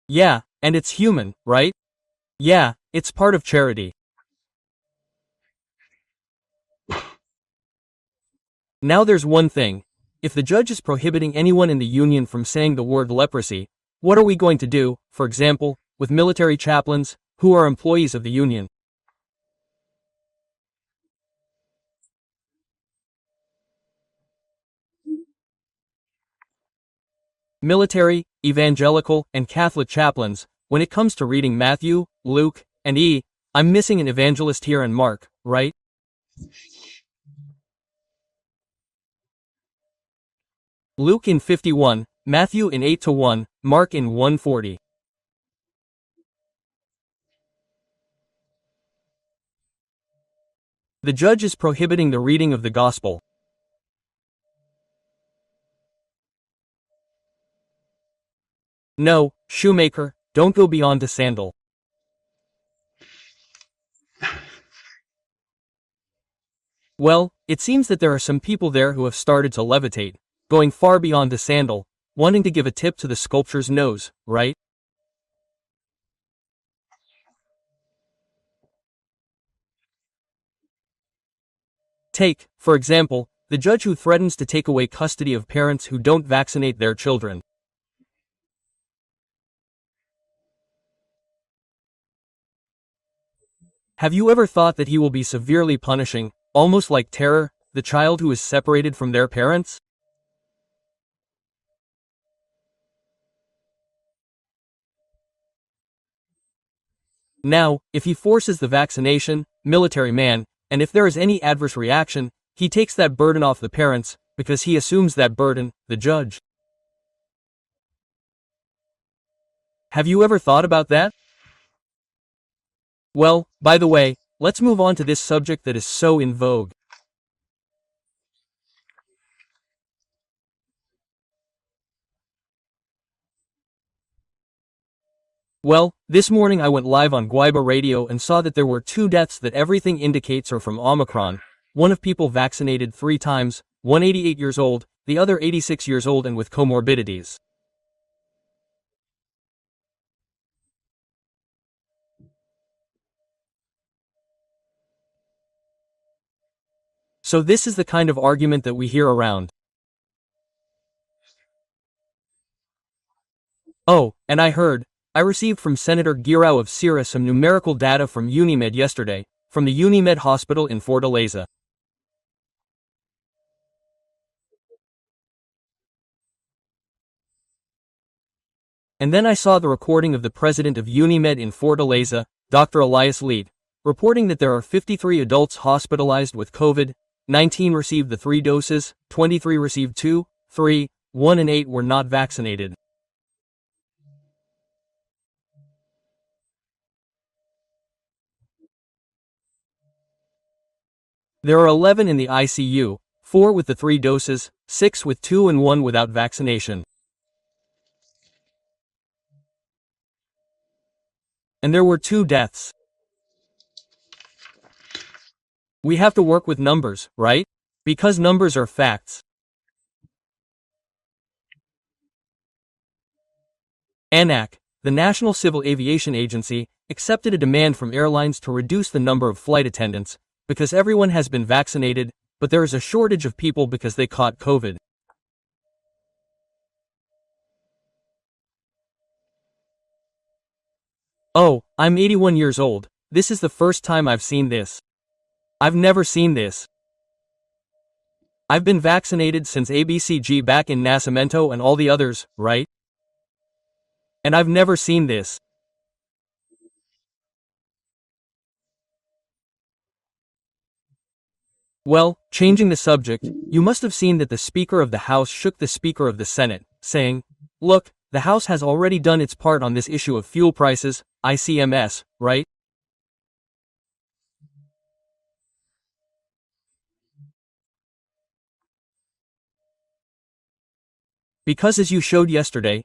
Yeah, and it's human, right? Yeah, it's part of charity. Now there's one thing. If the judge is prohibiting anyone in the Union from saying the word leprosy, what are we going to do, for example, with military chaplains, who are employees of the Union? Military, evangelical, and Catholic chaplains, when it comes to reading Matthew, Luke, and I'm missing an evangelist here and Mark, right? Luke in 51, Matthew in 8-1, Mark in 140. The judge is prohibiting the reading of the gospel. No, shoemaker, don't go beyond the sandal. Well, it seems that there are some people there who have started to levitate, going far beyond the sandal, wanting to give a tip to the sculpture's nose, right? Take, for example, the judge who threatens to take away custody of parents who don't vaccinate their children. Have you ever thought that he will be severely punishing, almost like terror, the child who is separated from their parents? Now, if he forces the vaccination, military man, and if there is any adverse reaction, he takes that burden off the parents, because he assumes that burden, the judge. Have you ever thought about that? Well, by the way, let's move on to this subject that is so in vogue. Well, this morning I went live on Guaiba Radio and saw that there were 2 deaths that everything indicates are from Omicron. One of people vaccinated 3 times, one 88 years old, the other 86 years old and with comorbidities. So this is the kind of argument that we hear around. Oh, and I received from Senator Guirao of Sierra some numerical data from Unimed yesterday, from the Unimed Hospital in Fortaleza. And then I saw the recording of the president of Unimed in Fortaleza, Dr. Elias Lead, reporting that there are 53 adults hospitalized with COVID, 19 received the 3 doses, 23 received 2, 3, 1 and 8 were not vaccinated. There are 11 in the ICU, 4 with the 3 doses, 6 with 2 and 1 without vaccination. And there were 2 deaths. We have to work with numbers, right? Because numbers are facts. ANAC, the National Civil Aviation Agency, accepted a demand from airlines to reduce the number of flight attendants, because everyone has been vaccinated, but there is a shortage of people because they caught COVID. Oh, I'm 81 years old. This is the first time I've seen this. I've never seen this. I've been vaccinated since ABCG back in Nascimento and all the others, right? And I've never seen this. Well, changing the subject, you must have seen that the Speaker of the House shook the Speaker of the Senate, saying, "Look, the House has already done its part on this issue of fuel prices, ICMS, right?" Because as you showed yesterday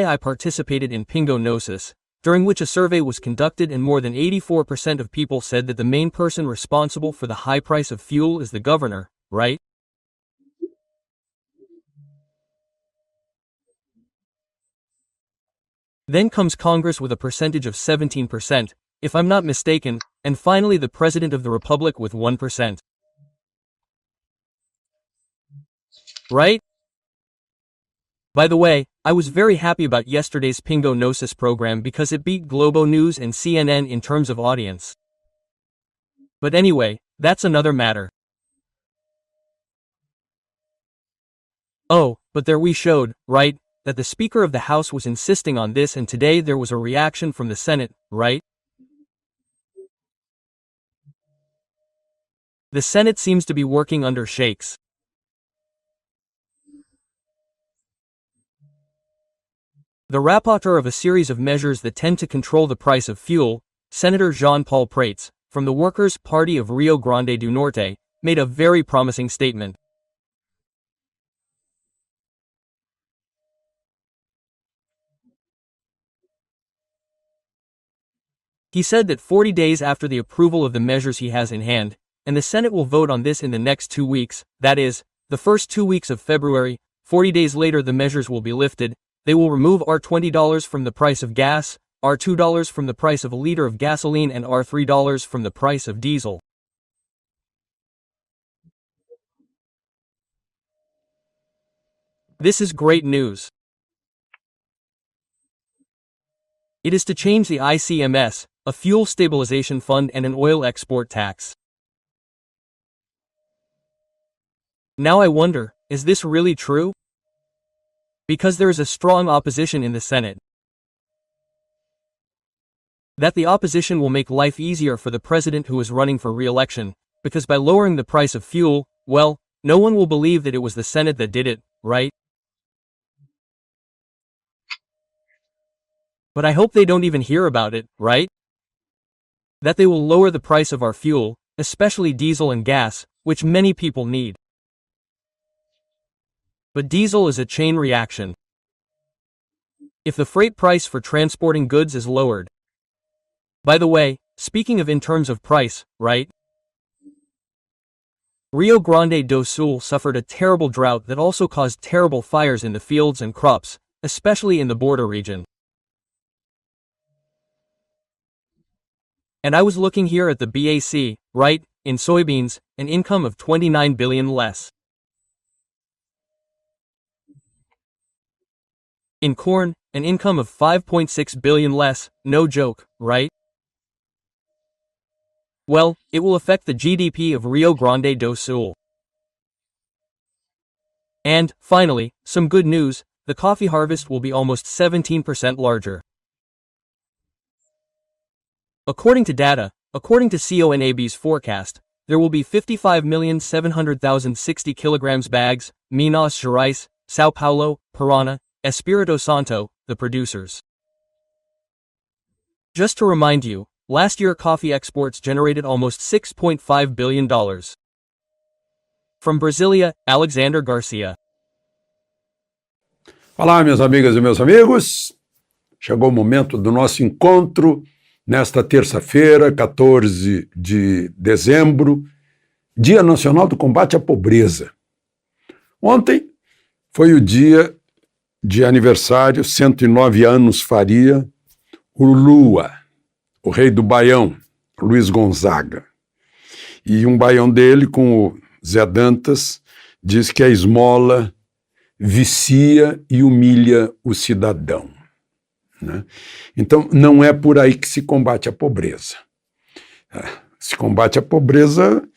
I participated in Pingo Gnosis, during which a survey was conducted and more than 84% of people said that the main person responsible for the high price of fuel is the governor, right? Then comes Congress with a percentage of 17%, if I'm not mistaken, and finally the President of the Republic with 1%. Right? By the way, I was very happy about yesterday's Pingo Gnosis program because it beat Globo News and CNN in terms of audience. But anyway, that's another matter. Oh, but there we showed, right, that the Speaker of the House was insisting on this and today there was a reaction from the Senate, right? The Senate seems to be working under shakes. The rapporteur of a series of measures that tend to control the price of fuel, Senator Jean-Paul Prates, from the Workers' Party of Rio Grande do Norte, made a very promising statement. He said that 40 days after the approval of the measures he has in hand, and the Senate will vote on this in the next 2 weeks, that is, the first 2 weeks of February, 40 days later the measures will be lifted. They will remove $20 from the price of gas, $2 from the price of a liter of gasoline and $3 from the price of diesel. This is great news. It is to change the ICMS, a fuel stabilization fund and an oil export tax. Now I wonder, is this really true? Because there is a strong opposition in the Senate. That the opposition will make life easier for the president who is running for re-election, because by lowering the price of fuel, well, no one will believe that it was the Senate that did it, right? But I hope they don't even hear about it, right? that they will lower the price of our fuel, especially diesel and gas, which many people need. But diesel is a chain reaction. If the freight price for transporting goods is lowered. By the way, speaking of in terms of price, right? Rio Grande do Sul suffered a terrible drought that also caused terrible fires in the fields and crops, especially in the border region. And I was looking here at the BAC, right, in soybeans, an income of 29 billion less. In corn, an income of 5.6 billion less, no joke, right? Well, it will affect the GDP of Rio Grande do Sul. And, finally, some good news, the coffee harvest will be almost 17% larger. According to CONAB's forecast, there will be 55,700,060 kilograms bags, Minas Gerais, São Paulo, Paraná, Espírito Santo, the producers. Just to remind you, last year coffee exports generated almost $6.5 billion. From Brasilia, Alexander Garcia. Olá, minhas amigas e meus amigos. Chegou o momento do nosso encontro nesta terça-feira, 14 de dezembro, Dia Nacional do Combate à Pobreza. Ontem foi o dia de aniversário, 109 anos faria, o Lua, o rei do Baião, Luiz Gonzaga. E um baião dele, com o Zé Dantas, diz que a esmola vicia e humilha o cidadão. Né? Então, não é por aí que se combate a pobreza. Se combate a pobreza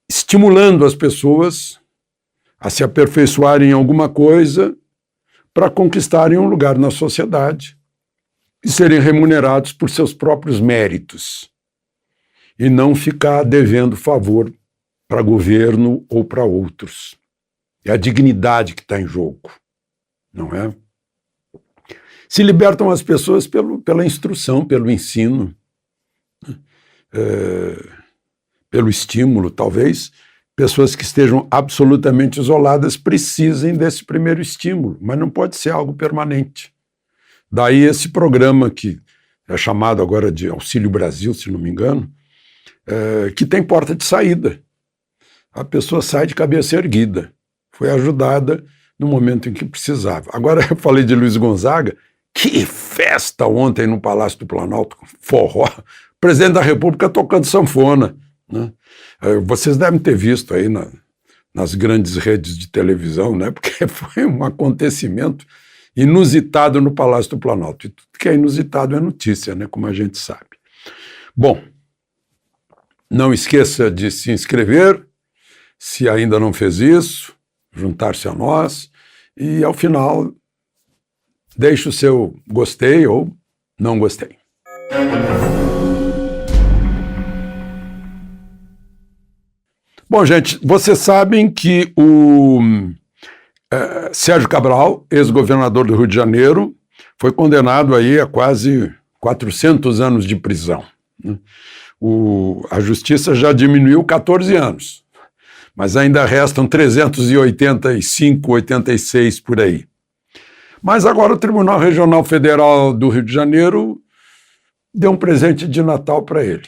estimulando as pessoas a se aperfeiçoarem em alguma coisa para conquistarem um lugar na sociedade e serem remunerados por seus próprios méritos e não ficar devendo favor para governo ou para outros. É a dignidade que está em jogo, não é? Se libertam as pessoas pela instrução, pelo ensino, pelo estímulo, talvez. Pessoas que estejam absolutamente isoladas precisem desse primeiro estímulo, mas não pode ser algo permanente. Daí esse programa que é chamado agora de Auxílio Brasil, se não me engano, que tem porta de saída. A pessoa sai de cabeça erguida, foi ajudada no momento em que precisava. Agora eu falei de Luiz Gonzaga, que festa ontem no Palácio do Planalto, forró, o presidente da República tocando sanfona, né? Vocês devem ter visto aí nas grandes redes de televisão, né? Porque foi um acontecimento inusitado no Palácio do Planalto. E tudo que é inusitado é notícia, né? Como a gente sabe. Bom, não esqueça de se inscrever, se ainda não fez isso, juntar-se a nós e, ao final, deixe o seu gostei ou não gostei. Bom, gente, vocês sabem que o Sérgio Cabral, ex-governador do Rio de Janeiro, foi condenado aí a quase 400 anos de prisão. Né? A justiça já diminuiu 14 anos, mas ainda restam 385, 86 por aí. Mas agora o Tribunal Regional Federal do Rio de Janeiro deu um presente de Natal para ele.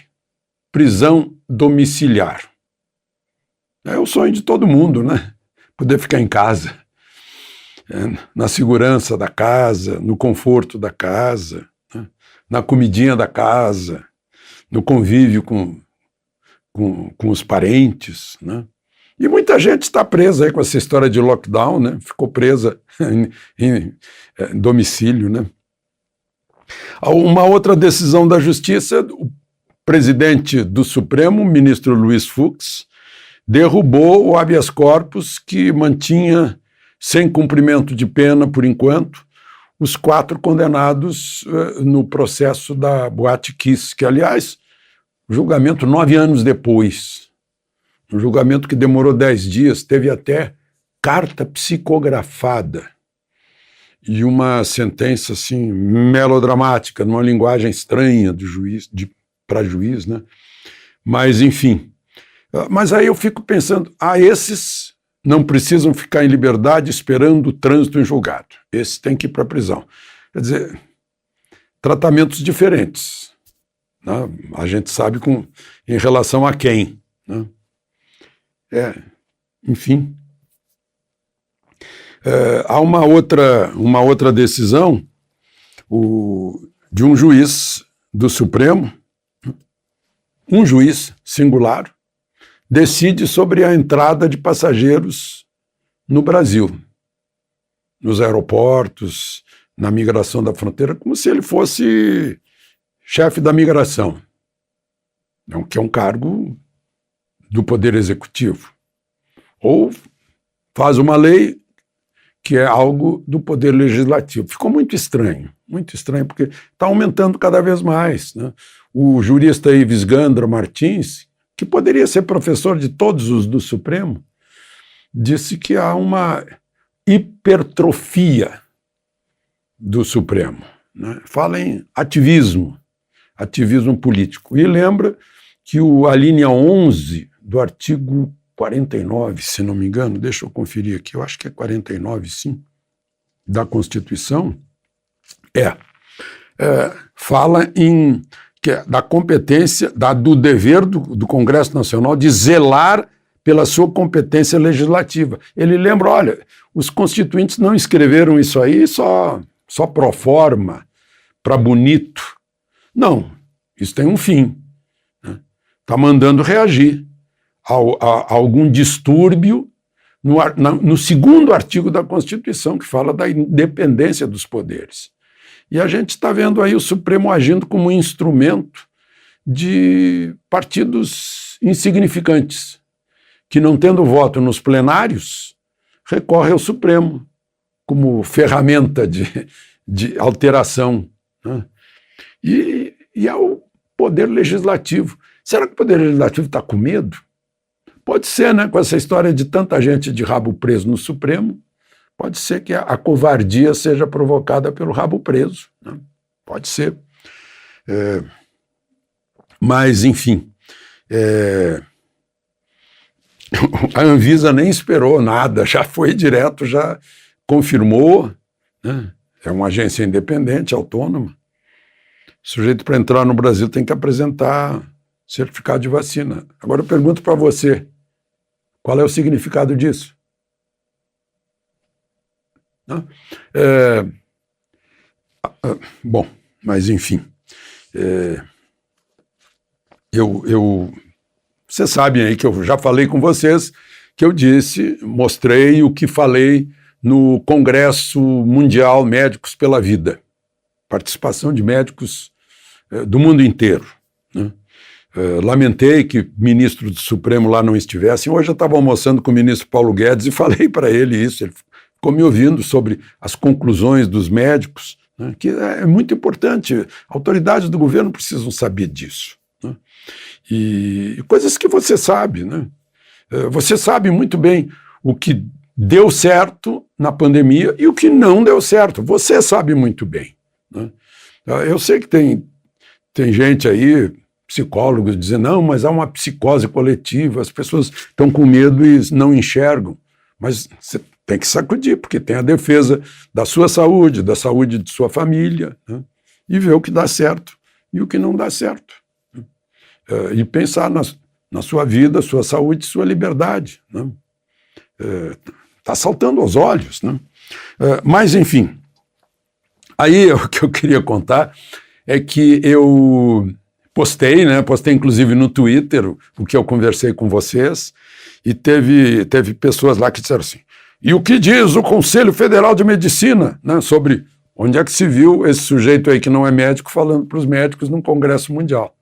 Prisão domiciliar. É o sonho de todo mundo, né? Poder ficar em casa, na segurança da casa, no conforto da casa, né? Na comidinha da casa, no convívio com os parentes, né? E muita gente está presa aí com essa história de lockdown, né? Ficou presa em domicílio, né? Uma outra decisão da Justiça, o presidente do Supremo, o ministro Luiz Fux, derrubou o habeas corpus que mantinha, sem cumprimento de pena por enquanto, os 4 condenados no processo da Boate Kiss, que, aliás, julgamento 9 anos depois. Um julgamento que demorou 10 dias, teve até carta psicografada. e uma sentença assim melodramática, numa linguagem estranha do juiz, para juiz, né? Mas, enfim. Mas aí eu fico pensando, esses não precisam ficar em liberdade esperando o trânsito em julgado. Esses têm que ir para a prisão. Quer dizer, tratamentos diferentes, né? A gente sabe em relação a quem, né? Enfim. Há uma outra decisão de um juiz do Supremo, um juiz singular, decide sobre a entrada de passageiros no Brasil, nos aeroportos, na migração da fronteira, como se ele fosse chefe da migração, que é um cargo do Poder Executivo. Ou faz uma lei que é algo do Poder Legislativo. Ficou muito estranho, porque está aumentando cada vez mais, né? O jurista Ives Gandra Martins, que poderia ser professor de todos os do Supremo, disse que há uma hipertrofia do Supremo, né? Fala em ativismo político. E lembra que a linha 11 do artigo 49, se não me engano, deixa eu conferir aqui, eu acho que é 49, sim, da Constituição, fala da competência, do dever do Congresso Nacional de zelar pela sua competência legislativa. Ele lembra, olha, os constituintes não escreveram isso aí só pro forma, para bonito. Não, isso tem um fim. Está mandando reagir a algum distúrbio no segundo artigo da Constituição, que fala da independência dos poderes. E a gente está vendo aí o Supremo agindo como um instrumento de partidos insignificantes, que, não tendo voto nos plenários, recorre ao Supremo como ferramenta de alteração, né? E ao Poder Legislativo. Será que o Poder Legislativo está com medo? Pode ser, né? Com essa história de tanta gente de rabo preso no Supremo, pode ser que a covardia seja provocada pelo rabo preso, né? Pode ser. Mas, enfim, a Anvisa nem esperou nada, já foi direto, já confirmou, né? É uma agência independente, autônoma. O sujeito, para entrar no Brasil, tem que apresentar certificado de vacina. Agora eu pergunto para você, qual é o significado disso? Bom, mas enfim, vocês sabem aí que eu já falei com vocês, que eu mostrei o que falei no Congresso Mundial Médicos pela Vida, participação de médicos do mundo inteiro, né? Lamentei que ministros do Supremo lá não estivessem. Hoje eu estava almoçando com o ministro Paulo Guedes e falei para ele isso. Ele ficou me ouvindo sobre as conclusões dos médicos, né, que é muito importante. Autoridades do governo precisam saber disso, né? E coisas que você sabe, né? Você sabe muito bem o que deu certo na pandemia e o que não deu certo. Você sabe muito bem, né? Eu sei que tem gente aí, psicólogos, dizendo, não, mas há uma psicose coletiva, as pessoas estão com medo e não enxergam. Mas você tem que sacudir, porque tem a defesa da sua saúde, da saúde de sua família, né? E ver o que dá certo e o que não dá certo, né? E pensar na sua vida, sua saúde, sua liberdade, né? Está saltando aos olhos, né? Mas, enfim, aí o que eu queria contar é que eu postei inclusive no Twitter o que eu conversei com vocês, e teve pessoas lá que disseram assim, e o que diz o Conselho Federal de Medicina, né, sobre onde é que se viu esse sujeito aí que não é médico falando para os médicos num Congresso Mundial?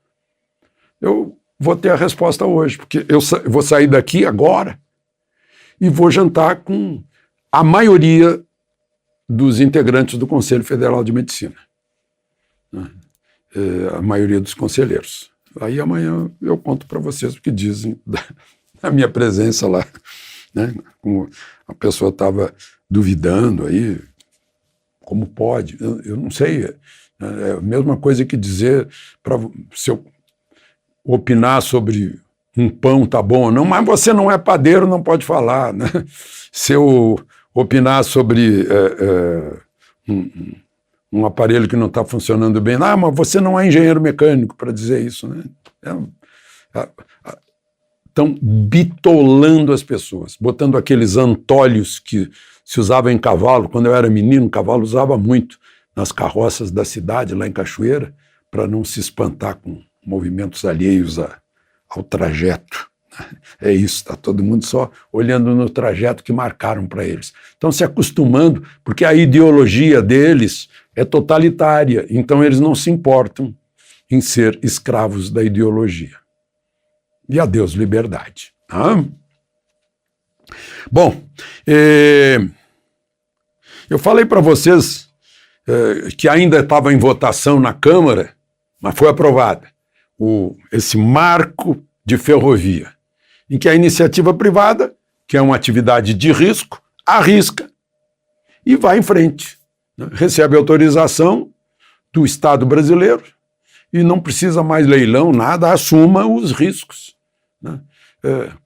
Eu vou ter a resposta hoje, porque eu vou sair daqui agora e vou jantar com a maioria dos integrantes do Conselho Federal de Medicina, né? A maioria dos conselheiros. Aí amanhã eu conto para vocês o que dizem da minha presença lá, né? Como a pessoa estava duvidando aí, Como pode? Eu não sei. É a mesma coisa que dizer se eu opinar sobre um pão tá bom ou não, mas você não é padeiro, não pode falar, né? Se eu opinar sobre um aparelho que não está funcionando bem, mas você não é engenheiro mecânico para dizer isso, né? Estão bitolando as pessoas, botando aqueles antolhos que se usava em cavalo. Quando eu era menino, o cavalo usava muito nas carroças da cidade, lá em Cachoeira, para não se espantar com movimentos alheios ao trajeto. É isso, está todo mundo só olhando no trajeto que marcaram para eles. Estão se acostumando, porque a ideologia deles é totalitária, então eles não se importam em ser escravos da ideologia. E adeus, liberdade. Bom, eu falei para vocês que ainda estava em votação na Câmara, mas foi aprovada, esse marco de ferrovia, em que a iniciativa privada, que é uma atividade de risco, arrisca e vai em frente, né? Recebe autorização do Estado brasileiro e não precisa mais leilão, nada, assuma os riscos, né?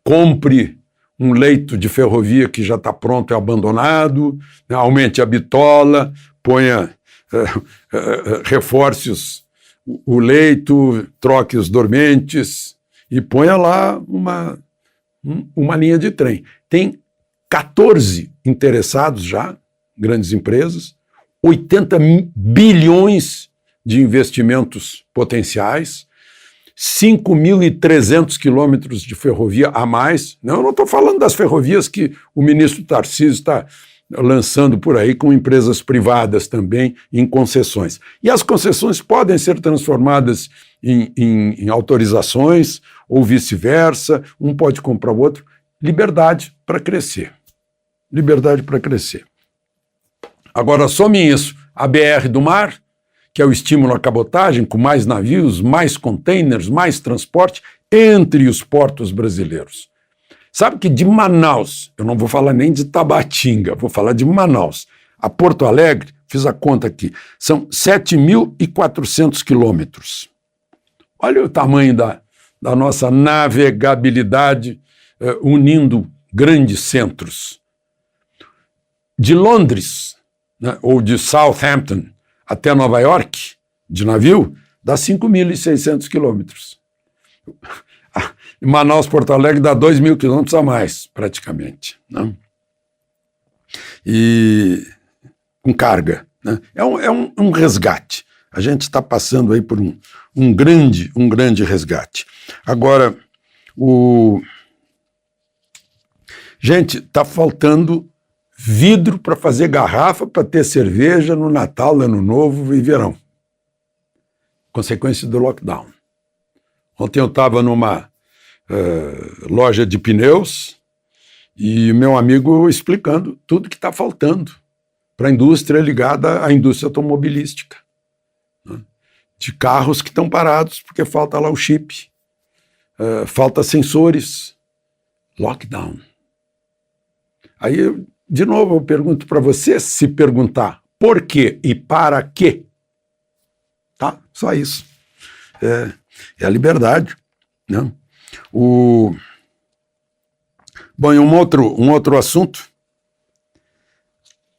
Compre um leito de ferrovia que já está pronto e abandonado, né? Aumente a bitola, ponha, reforce o leito, troque os dormentes e ponha lá uma linha de trem. Tem 14 interessados já, grandes empresas, 80 bilhões de investimentos potenciais, 5.300 quilômetros de ferrovia a mais. Não, eu não estou falando das ferrovias que o ministro Tarcísio está lançando por aí com empresas privadas também em concessões. E as concessões podem ser transformadas em autorizações ou vice-versa, um pode comprar o outro. Liberdade para crescer. Liberdade para crescer. Agora, some isso, a BR do mar, que é o estímulo à cabotagem, com mais navios, mais containers, mais transporte entre os portos brasileiros. Sabe que de Manaus, eu não vou falar nem de Tabatinga, vou falar de Manaus, a Porto Alegre, fiz a conta aqui, são 7.400 quilômetros. Olha o tamanho da nossa navegabilidade unindo grandes centros. De Londres, né, ou de Southampton até Nova York, de navio, dá 5.600 quilômetros. Em Manaus, Porto Alegre, dá 2.000 quilômetros a mais, praticamente, né? E com carga, né? É um resgate. A gente está passando aí por um grande resgate. Agora, gente, está faltando vidro para fazer garrafa, para ter cerveja no Natal, Ano Novo e verão. Consequência do lockdown. Ontem eu estava numa loja de pneus e meu amigo explicando tudo que está faltando para a indústria ligada à indústria automobilística, né? De carros que estão parados porque falta lá o chip, falta sensores, lockdown. Aí, de novo, eu pergunto para você, se perguntar por quê e para quê, tá? Só isso. É a liberdade, né? Bom, e um outro assunto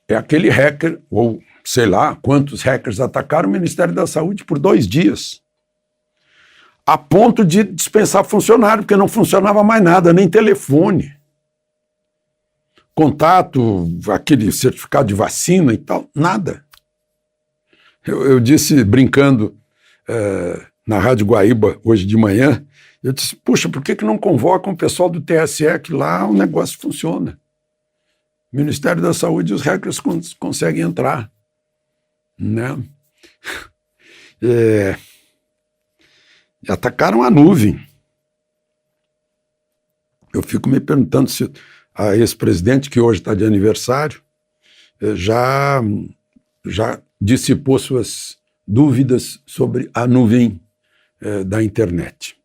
é aquele hacker, ou sei lá quantos hackers atacaram o Ministério da Saúde por 2 dias, a ponto de dispensar funcionário, porque não funcionava mais nada, nem telefone, contato, aquele certificado de vacina e tal, nada. Eu disse, brincando, na Rádio Guaíba, hoje de manhã, eu disse, puxa, por que não convocam o pessoal do TSE, que lá o negócio funciona? Ministério da Saúde, os hackers conseguem entrar, né? Atacaram a nuvem. Eu fico me perguntando se a ex-presidente, que hoje está de aniversário, já dissipou suas dúvidas sobre a nuvem da internet.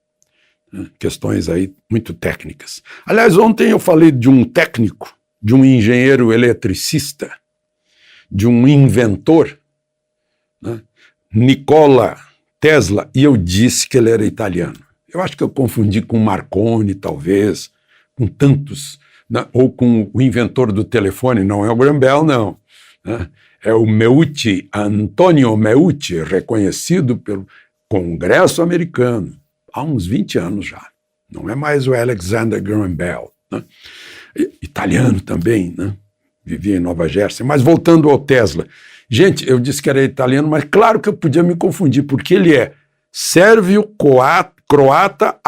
Questões aí muito técnicas. Aliás, ontem eu falei de um técnico, de um engenheiro eletricista, de um inventor, né? Nikola Tesla, e eu disse que ele era italiano. Eu acho que eu confundi com Marconi, talvez, com tantos, né? Ou com o inventor do telefone, não é o Graham Bell, não, né? É o Meucci, Antonio Meucci, reconhecido pelo Congresso americano, há uns 20 anos já. Não é mais o Alexander Graham Bell, né? Italiano também, né? Vivia em Nova Jersey. Mas voltando ao Tesla, gente, eu disse que era italiano, mas claro que eu podia me confundir, porque ele é sérvio, croata,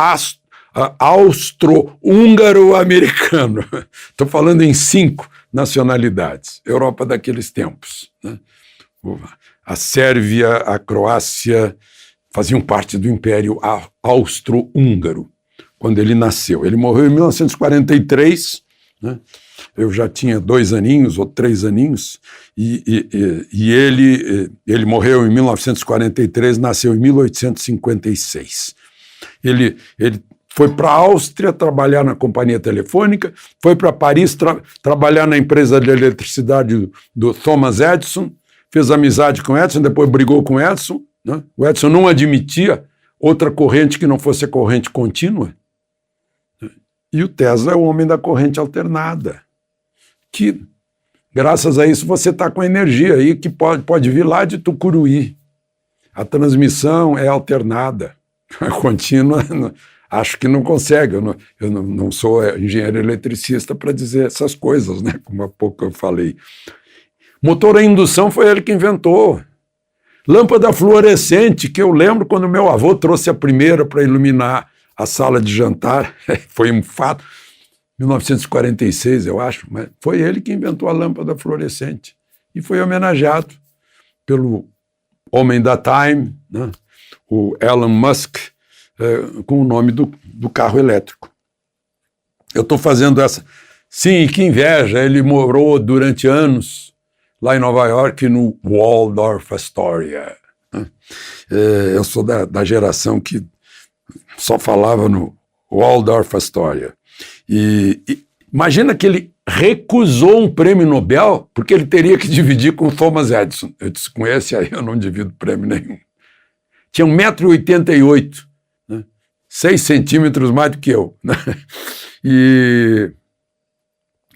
austro-húngaro-americano. Estou falando em 5 nacionalidades, Europa daqueles tempos, né? A Sérvia, a Croácia faziam parte do Império Austro-Húngaro, quando ele nasceu. Ele morreu em 1943, né? Eu já tinha 2 aninhos ou 3 aninhos, e ele morreu em 1943, nasceu em 1856. Ele foi para a Áustria trabalhar na companhia telefônica, foi para Paris trabalhar na empresa de eletricidade do Thomas Edison, fez amizade com Edison, depois brigou com Edison, né? O Edison não admitia outra corrente que não fosse a corrente contínua. E o Tesla é o homem da corrente alternada, que, graças a isso, você está com energia aí que pode vir lá de Tucuruí. A transmissão é alternada. A contínua, acho que não consegue. Eu não sou engenheiro eletricista para dizer essas coisas, né? Como há pouco eu falei. Motor a indução foi ele que inventou. Lâmpada fluorescente, que eu lembro quando meu avô trouxe a primeira para iluminar a sala de jantar, foi um fato, 1946, eu acho, mas foi ele que inventou a lâmpada fluorescente e foi homenageado pelo homem da Time, né? O Elon Musk, com o nome do carro elétrico. Eu estou fazendo essa. Sim, que inveja, ele morou durante anos lá em Nova York, no Waldorf Astoria. Eu sou da geração que só falava no Waldorf Astoria. E imagina que ele recusou um prêmio Nobel porque ele teria que dividir com o Thomas Edison. Eu disse, com esse aí eu não divido prêmio nenhum. Tinha 1,88 m, né? 6 centímetros mais do que eu, né? E,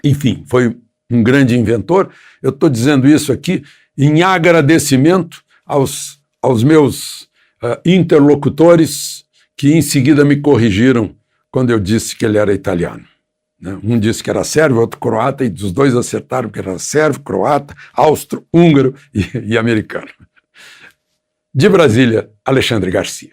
enfim, foi um grande inventor. Eu estou dizendo isso aqui em agradecimento aos meus interlocutores que em seguida me corrigiram quando eu disse que ele era italiano, né? Um disse que era sérvio, outro croata, e os dois acertaram que era sérvio, croata, austro, húngaro e americano. De Brasília, Alexandre Garcia.